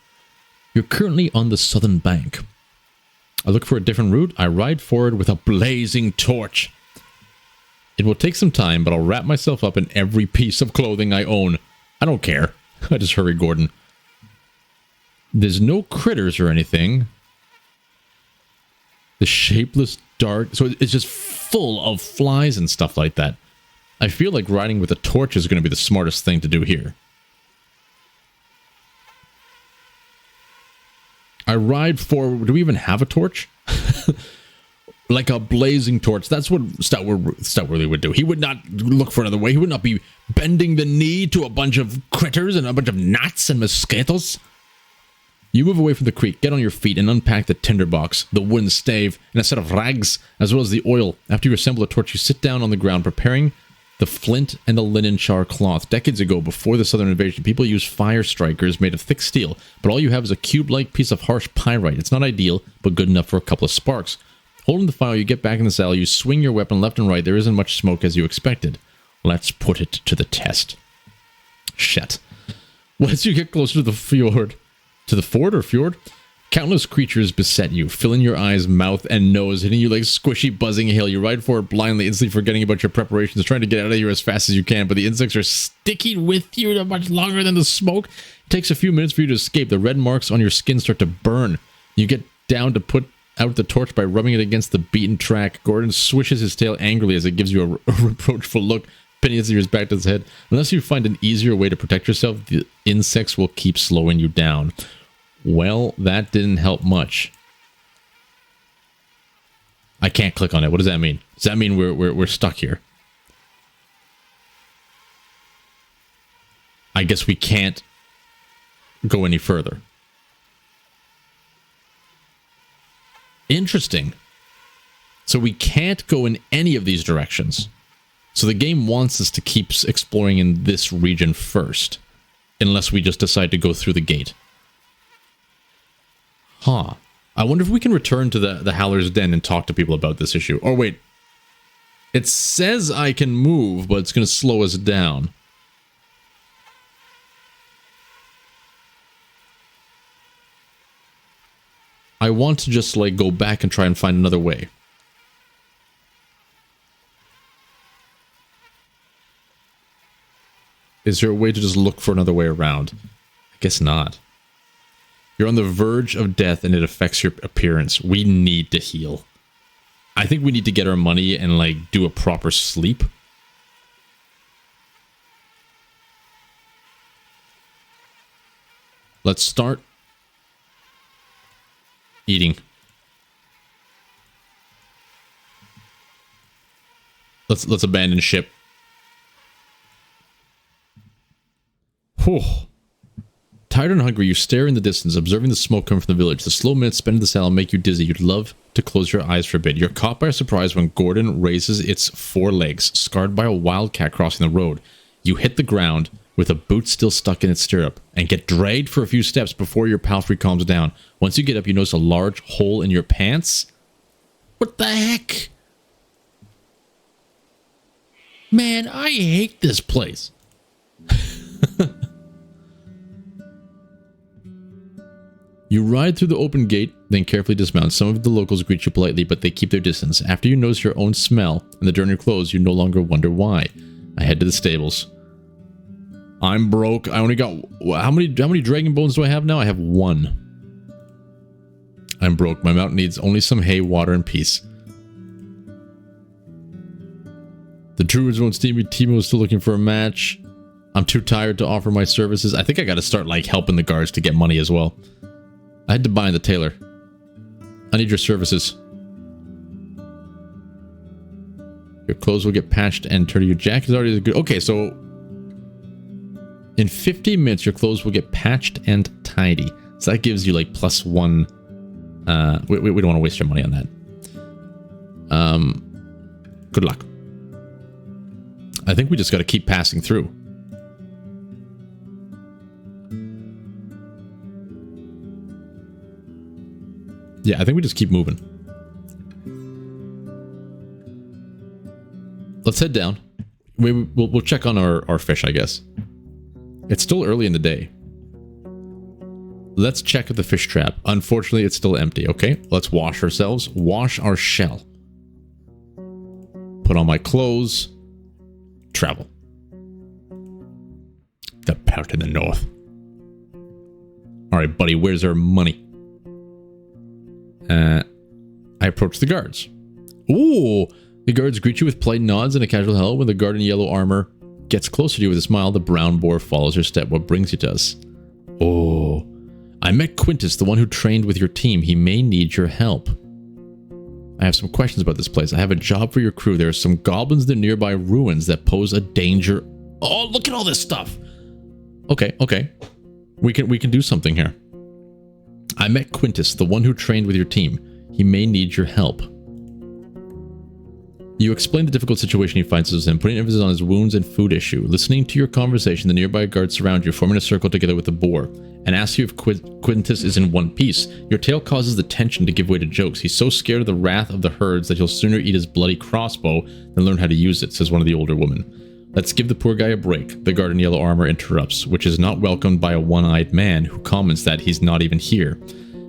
You're currently on the southern bank. I look for a different route. I ride forward with a blazing torch. It will take some time, but I'll wrap myself up in every piece of clothing I own. I don't care. I just hurry Gordon. There's no critters or anything. The shapeless dark... So it's just full of flies and stuff like that. I feel like riding with a torch is going to be the smartest thing to do here. I ride forward. Do we even have a torch? Like a blazing torch. That's what Stoutworthy would do. He would not look for another way. He would not be bending the knee to a bunch of critters and a bunch of gnats and mosquitoes. You move away from the creek, get on your feet, and unpack the tinderbox, the wooden stave, and a set of rags, as well as the oil. After you assemble the torch, you sit down on the ground, preparing The flint and the linen char cloth. Decades ago, before the southern invasion, people used fire strikers made of thick steel, but all you have is a cube-like piece of harsh pyrite. It's not ideal, but good enough for a couple of sparks. Holding the fire, you get back in the saddle, you swing your weapon left and right. There isn't much smoke as you expected. Let's put it to the test. Shit. Once you get closer to the fjord... To the ford or fjord? Countless creatures beset you, filling your eyes, mouth, and nose, hitting you like squishy, buzzing hail. You ride for it blindly, instantly forgetting about your preparations, trying to get out of here as fast as you can, but the insects are sticking with you much longer than the smoke. It takes a few minutes for you to escape. The red marks on your skin start to burn. You get down to put out the torch by rubbing it against the beaten track. Gordon swishes his tail angrily as it gives you a reproachful look, pinning his ears back to his head. Unless you find an easier way to protect yourself, the insects will keep slowing you down. Well, that didn't help much. I can't click on it. What does that mean? Does that mean we're stuck here? I guess we can't go any further. Interesting. So we can't go in any of these directions. So the game wants us to keep exploring in this region first, unless we just decide to go through the gate. Huh. I wonder if we can return to the Howler's Den and talk to people about this issue. Or wait. It says I can move, but it's going to slow us down. I want to just, like, go back and try and find another way. Is there a way to just look for another way around? I guess not. You're on the verge of death and it affects your appearance. We need to heal. I think we need to get our money and, like, do a proper sleep. Let's start eating. Let's abandon ship. Whew. Tired and hungry, you stare in the distance, observing the smoke coming from the village. The slow minutes spent in the saddle make you dizzy. You'd love to close your eyes for a bit. You're caught by a surprise when Gordon raises its forelegs, scarred by a wildcat crossing the road. You hit the ground with a boot still stuck in its stirrup, and get dragged for a few steps before your palfrey calms down. Once you get up, you notice a large hole in your pants. What the heck? Man, I hate this place. You ride through the open gate, then carefully dismount. Some of the locals greet you politely, but they keep their distance. After you notice your own smell and the dirt on your clothes, you no longer wonder why. I head to the stables. I'm broke. I only got... How many dragon bones do I have now? I have 1. I'm broke. My mount needs only some hay, water, and peace. The druids won't steal me. Timo's still looking for a match. I'm too tired to offer my services. I think I got to start, like, helping the guards to get money as well. I had to bind the tailor. I need your services. Your clothes will get patched and turned. Your jacket is already good. Okay, so in 15 minutes, your clothes will get patched and tidy. So that gives you like +1. We don't want to waste your money on that. Good luck. I think we just got to keep passing through. Yeah, I think we just keep moving. Let's head down. We'll check on our fish, I guess. It's still early in the day. Let's check the fish trap. Unfortunately, it's still empty. Okay, let's wash ourselves. Wash our shell. Put on my clothes. Travel. The Pelt in the north. Alright, buddy, where's our money? I approach the guards. Ooh! The guards greet you with polite nods and a casual hello. When the guard in yellow armor gets closer to you with a smile, the brown boar follows her step. What brings you to us? Oh, I met Quintus, the one who trained with your team. He may need your help. I have some questions about this place. I have a job for your crew. There are some goblins in the nearby ruins that pose a danger. Oh, look at all this stuff. Okay. We can do something here. I met Quintus, the one who trained with your team. He may need your help. You explain the difficult situation he finds himself in, putting emphasis on his wounds and food issue. Listening to your conversation, the nearby guards surround you, forming a circle together with the boar, and ask you if Quintus is in one piece. Your tale causes the tension to give way to jokes. He's so scared of the wrath of the herds that he'll sooner eat his bloody crossbow than learn how to use it, says one of the older women. Let's give the poor guy a break, the guard in yellow armor interrupts, which is not welcomed by a one-eyed man who comments that he's not even here.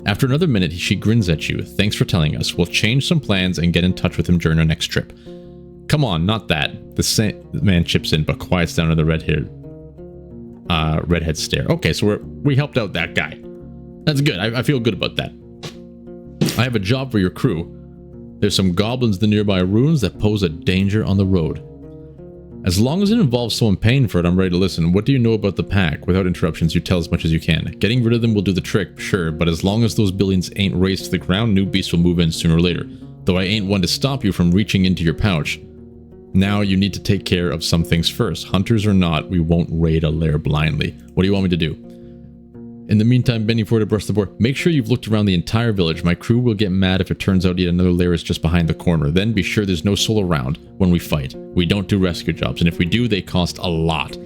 After another minute, she grins at you. Thanks for telling us. We'll change some plans and get in touch with him during our next trip. Come on, not that. The man chips in, but quiets down to the redhead stare. Okay, so we helped out that guy. That's good. I feel good about that. I have a job for your crew. There's some goblins in the nearby ruins that pose a danger on the road. As long as it involves someone paying for it, I'm ready to listen. What do you know about the pack? Without interruptions, you tell as much as you can. Getting rid of them will do the trick, sure, but as long as those buildings ain't razed to the ground, new beasts will move in sooner or later. Though I ain't one to stop you from reaching into your pouch. Now you need to take care of some things first. Hunters or not, we won't raid a lair blindly. What do you want me to do? In the meantime, bending forward to brush the boar, make sure you've looked around the entire village. My crew will get mad if it turns out yet another lair is just behind the corner. Then be sure there's no soul around when we fight. We don't do rescue jobs, and if we do, they cost a lot.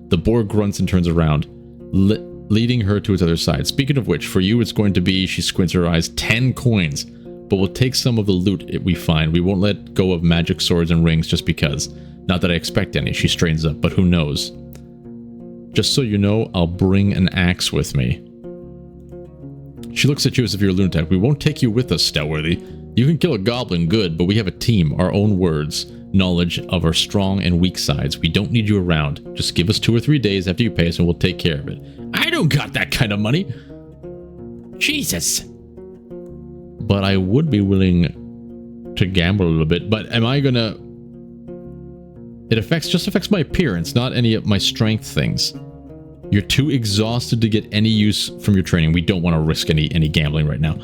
The boar grunts and turns around, leading her to its other side. Speaking of which, for you it's going to be, she squints her eyes, 10 coins. But we'll take some of the loot we find. We won't let go of magic swords and rings just because. Not that I expect any, she straightens up, but who knows. Just so you know, I'll bring an axe with me. She looks at you as if you're a lunatic. We won't take you with us, Stoutworthy. You can kill a goblin, good, but we have a team, our own words, knowledge of our strong and weak sides. We don't need you around. Just give us 2 or 3 days after you pay us and we'll take care of it. I don't got that kind of money. Jesus. But I would be willing to gamble a little bit. But am I gonna... It just affects my appearance, not any of my strength things. You're too exhausted to get any use from your training. We don't want to risk any gambling right now.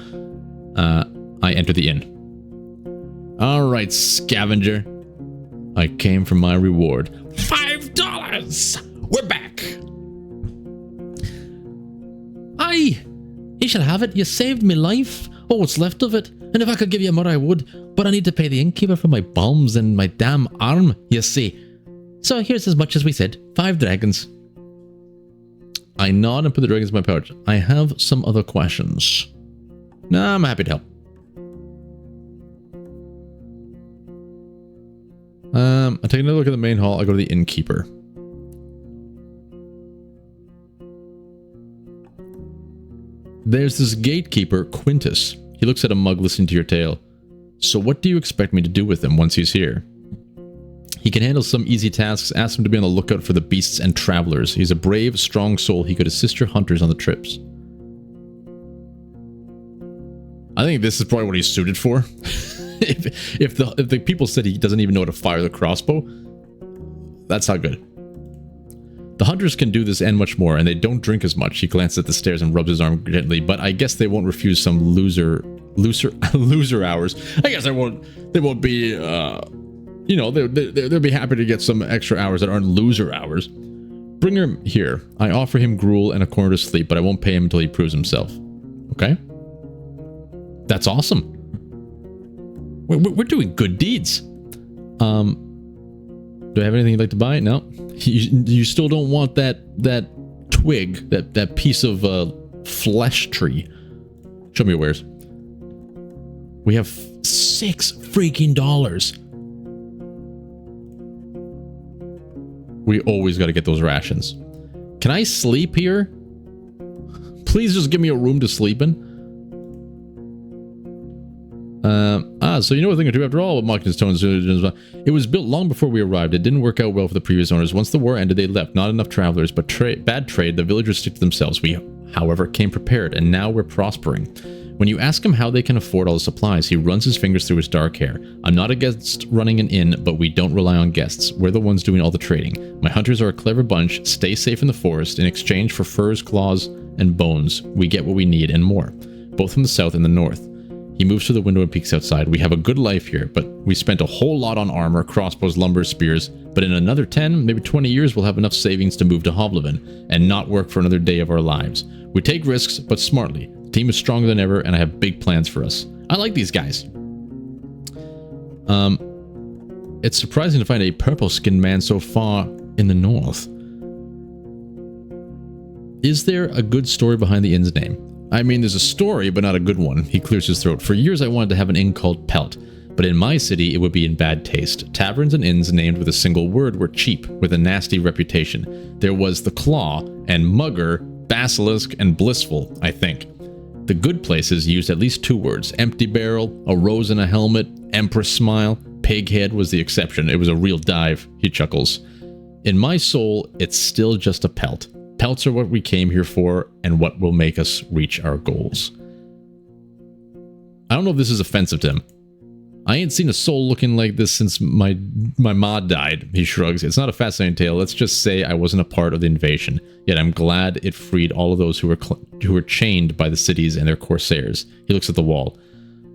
I enter the inn. Alright, scavenger. I came for my reward. $5! We're back! Aye! You shall have it. You saved me life. Oh, what's left of it. And if I could give you more, I would. But I need to pay the innkeeper for my bombs and my damn arm, you see. So here's as much as we said. 5 dragons. I nod and put the dragons in my pouch. I have some other questions. Nah, I'm happy to help. I take another look at the main hall. I go to the innkeeper. There's this gatekeeper, Quintus. He looks at a mug listening to your tale. So what do you expect me to do with him once he's here? He can handle some easy tasks. Ask him to be on the lookout for the beasts and travelers. He's a brave, strong soul. He could assist your hunters on the trips. I think this is probably what he's suited for. if the people said he doesn't even know how to fire the crossbow, that's not good. The hunters can do this and much more, and they don't drink as much. He glances at the stairs and rubs his arm gently, but I guess they won't refuse some loser hours. I guess they won't be, you know, they'll be happy to get some extra hours that aren't loser hours. Bring him here. I offer him gruel and a corner to sleep, but I won't pay him until he proves himself. Okay? That's awesome. We're doing good deeds. Do I have anything you'd like to buy? No. You still don't want that twig, that piece of flesh tree. Show me your wares. We have $6 freaking dollars. We always got to get those rations. Can I sleep here? Please just give me a room to sleep in. So you know a thing or two after all, Mockin's tones. It was built long before we arrived. It didn't work out well for the previous owners. Once the war ended, they left. Not enough travelers, but bad trade. The villagers stick to themselves. We, however, came prepared, and now we're prospering. When you ask him how they can afford all the supplies, he runs his fingers through his dark hair. I'm not against running an inn, but we don't rely on guests. We're the ones doing all the trading. My hunters are a clever bunch. Stay safe in the forest. In exchange for furs, claws, and bones, we get what we need and more, both from the south and the north. He moves to the window and peeks outside. We have a good life here, but we spent a whole lot on armor, crossbows, lumber, spears. But in another 10, maybe 20 years, we'll have enough savings to move to Hovlevin and not work for another day of our lives. We take risks, but smartly. The team is stronger than ever, and I have big plans for us. I like these guys. It's surprising to find a purple-skinned man so far in the north. Is there a good story behind the inn's name? I mean, there's a story, but not a good one. He clears his throat. For years, I wanted to have an inn called Pelt, but in my city, it would be in bad taste. Taverns and inns named with a single word were cheap, with a nasty reputation. There was the Claw, and Mugger, Basilisk, and Blissful, I think. The good places used at least 2 words. Empty barrel, a rose in a helmet, Empress smile. Pighead was the exception. It was a real dive, he chuckles. In my soul, it's still just a pelt. Pelts are what we came here for, and what will make us reach our goals. I don't know if this is offensive to him. I ain't seen a soul looking like this since my ma died, he shrugs. It's not a fascinating tale. Let's just say I wasn't a part of the invasion. Yet I'm glad it freed all of those who were chained by the cities and their corsairs. He looks at the wall.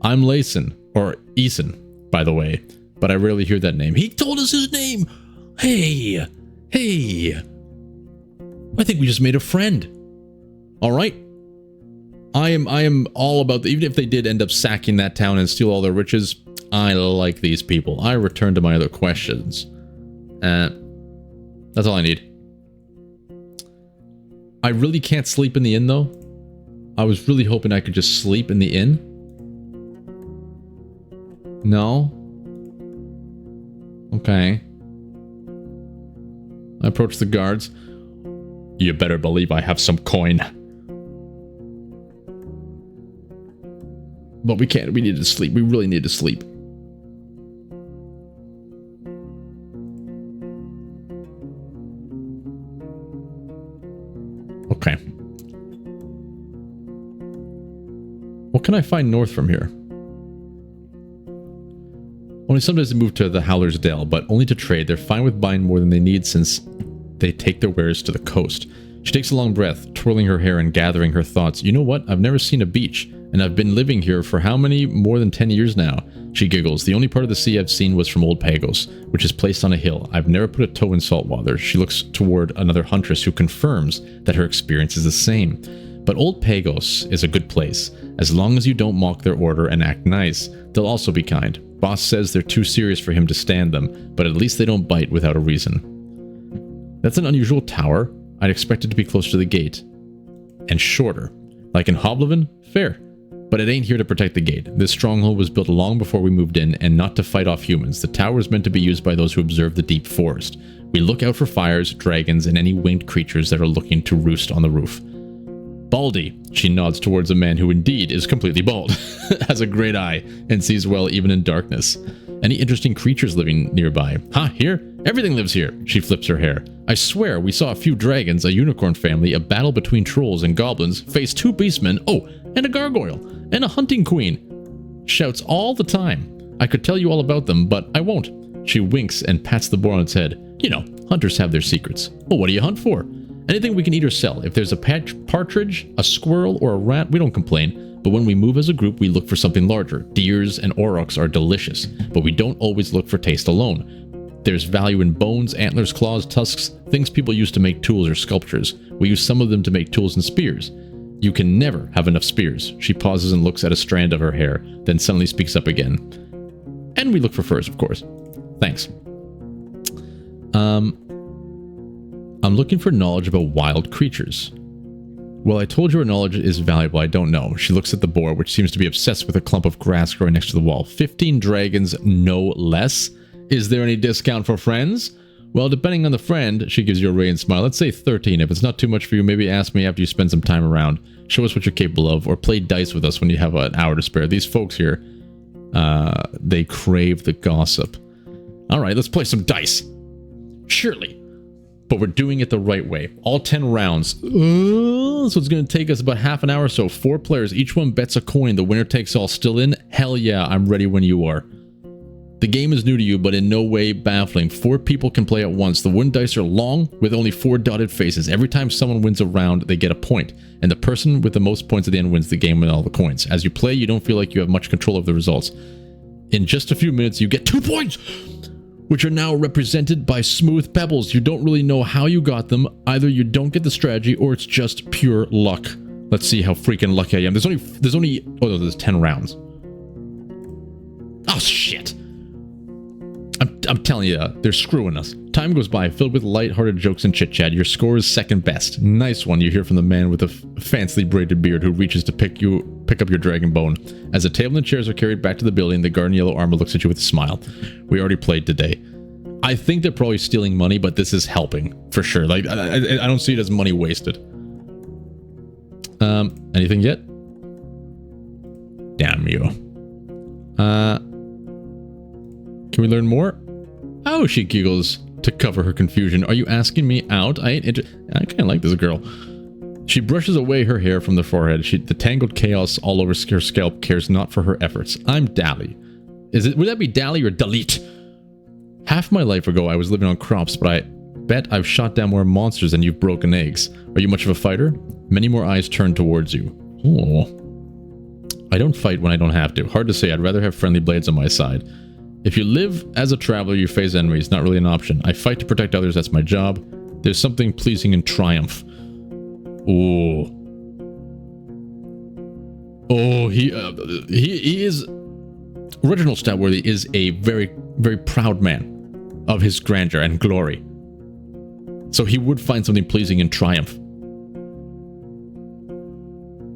I'm Layson, or Eason, by the way, but I rarely hear that name. He told us his name! Hey! I think we just made a friend. Alright? I am all about even if they did end up sacking that town and steal all their riches, I like these people. I return to my other questions. That's all I need. I really can't sleep in the inn, though. I was really hoping I could just sleep in the inn. No? Okay. I approach the guards. You better believe I have some coin. But we can't. We need to sleep. We really need to sleep. Okay. What can I find north from here? Only sometimes they move to the Howler's Dale, but only to trade. They're fine with buying more than they need since they take their wares to the coast. She takes a long breath, twirling her hair and gathering her thoughts. You know what? I've never seen a beach, and I've been living here for how many? More than 10 years now. She giggles. The only part of the sea I've seen was from Old Pagos, which is placed on a hill. I've never put a toe in salt water. She looks toward another huntress who confirms that her experience is the same. But Old Pagos is a good place. As long as you don't mock their order and act nice, they'll also be kind. Boss says they're too serious for him to stand them, but at least they don't bite without a reason. That's an unusual tower. I'd expect it to be closer to the gate. And shorter. Like in Hoblivin? Fair. But it ain't here to protect the gate. This stronghold was built long before we moved in, and not to fight off humans. The tower is meant to be used by those who observe the deep forest. We look out for fires, dragons, and any winged creatures that are looking to roost on the roof. Baldy, she nods towards a man who indeed is completely bald, has a great eye, and sees well even in darkness. Any interesting creatures living nearby? Huh, here? Everything lives here. She flips her hair. I swear, we saw a few dragons, a unicorn family, a battle between trolls and goblins, face 2 beastmen, oh, and a gargoyle, and a hunting queen. Shouts all the time. I could tell you all about them, but I won't. She winks and pats the boar on its head. You know, hunters have their secrets. Well, what do you hunt for? Anything we can eat or sell. If there's a partridge, a squirrel, or a rat, we don't complain. But when we move as a group, we look for something larger. Deers and aurochs are delicious, but we don't always look for taste alone. There's value in bones, antlers, claws, tusks, things people use to make tools or sculptures. We use some of them to make tools and spears. You can never have enough spears. She pauses and looks at a strand of her hair, then suddenly speaks up again. And we look for furs, of course. Thanks. I'm looking for knowledge about wild creatures. Well, I told you her knowledge is valuable. I don't know. She looks at the boar, which seems to be obsessed with a clump of grass growing next to the wall. 15 dragons, no less. Is there any discount for friends? Well, depending on the friend, she gives you a radiant smile. Let's say 13. If it's not too much for you, maybe ask me after you spend some time around. Show us what you're capable of, or play dice with us when you have an hour to spare. These folks here, they crave the gossip. All right, let's play some dice. Surely. But we're doing it the right way. All 10 rounds. So it's going to take us about half an hour or so. 4 players. Each one bets a coin. The winner takes all. Still in? Hell yeah, I'm ready when you are. The game is new to you, but in no way baffling. 4 people can play at once. The wooden dice are long, with only 4 dotted faces. Every time someone wins a round, they get a point. And the person with the most points at the end wins the game with all the coins. As you play, you don't feel like you have much control of the results. In just a few minutes, you get 2 points! Which are now represented by smooth pebbles. You don't really know how you got them. Either you don't get the strategy, or it's just pure luck. Let's see how freaking lucky I am. There's only, oh, there's 10 rounds. Oh, shit. I'm telling you, they're screwing us. Time goes by, filled with light-hearted jokes and chit-chat. Your score is second best. Nice one, you hear from the man with the fancily braided beard who reaches to pick up your dragon bone. As the table and chairs are carried back to the building, the guard in yellow armor looks at you with a smile. We already played today. I think they're probably stealing money, but this is helping, for sure. Like, I don't see it as money wasted. Anything yet? Damn you. Can we learn more? Oh, she giggles to cover her confusion. Are you asking me out? I kind of like this girl. She brushes away her hair from the forehead. The tangled chaos all over her scalp cares not for her efforts. I'm Dally. Would that be Dally or Dalit? Half my life ago, I was living on crops, but I bet I've shot down more monsters than you've broken eggs. Are you much of a fighter? Many more eyes turn towards you. Oh. I don't fight when I don't have to. Hard to say. I'd rather have friendly blades on my side. If you live as a traveler, you face enemies. Not really an option. I fight to protect others. That's my job. There's something pleasing in triumph. Oh. Oh, he is... Reginald Stoutworthy is a very, very proud man of his grandeur and glory. So he would find something pleasing in triumph.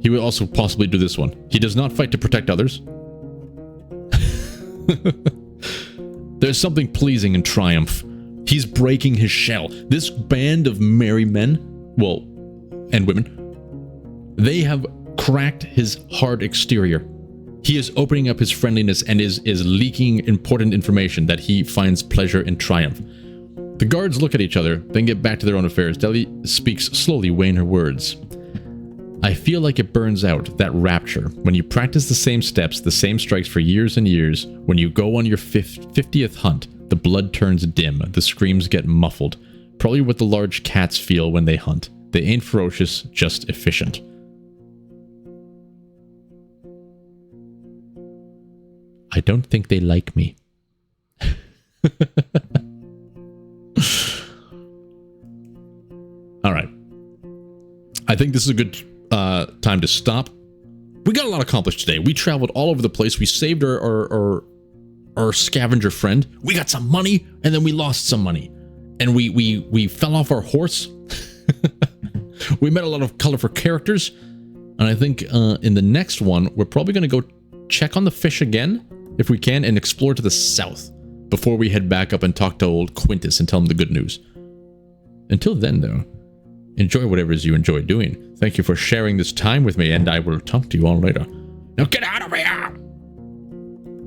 He would also possibly do this one. He does not fight to protect others. There's something pleasing in triumph. He's breaking his shell. This band of merry men, well, and women, they have cracked his hard exterior. He is opening up his friendliness and is leaking important information that he finds pleasure in triumph. The guards look at each other, then get back to their own affairs. Deli speaks slowly, weighing her words. I feel like it burns out, that rapture. When you practice the same steps, the same strikes for years and years, when you go on your 50th hunt, the blood turns dim, the screams get muffled. Probably what the large cats feel when they hunt. They ain't ferocious, just efficient. I don't think they like me. All right. I think this is a good time to stop. We got a lot accomplished today. We traveled all over the place. We saved our scavenger friend. We got some money, and then we lost some money. And we fell off our horse. We met a lot of colorful characters. And I think in the next one, we're probably going to go check on the fish again, if we can, and explore to the south before we head back up and talk to old Quintus and tell him the good news. Until then, though, enjoy whatever it is you enjoy doing. Thank you for sharing this time with me, and I will talk to you all later. Now get out of here!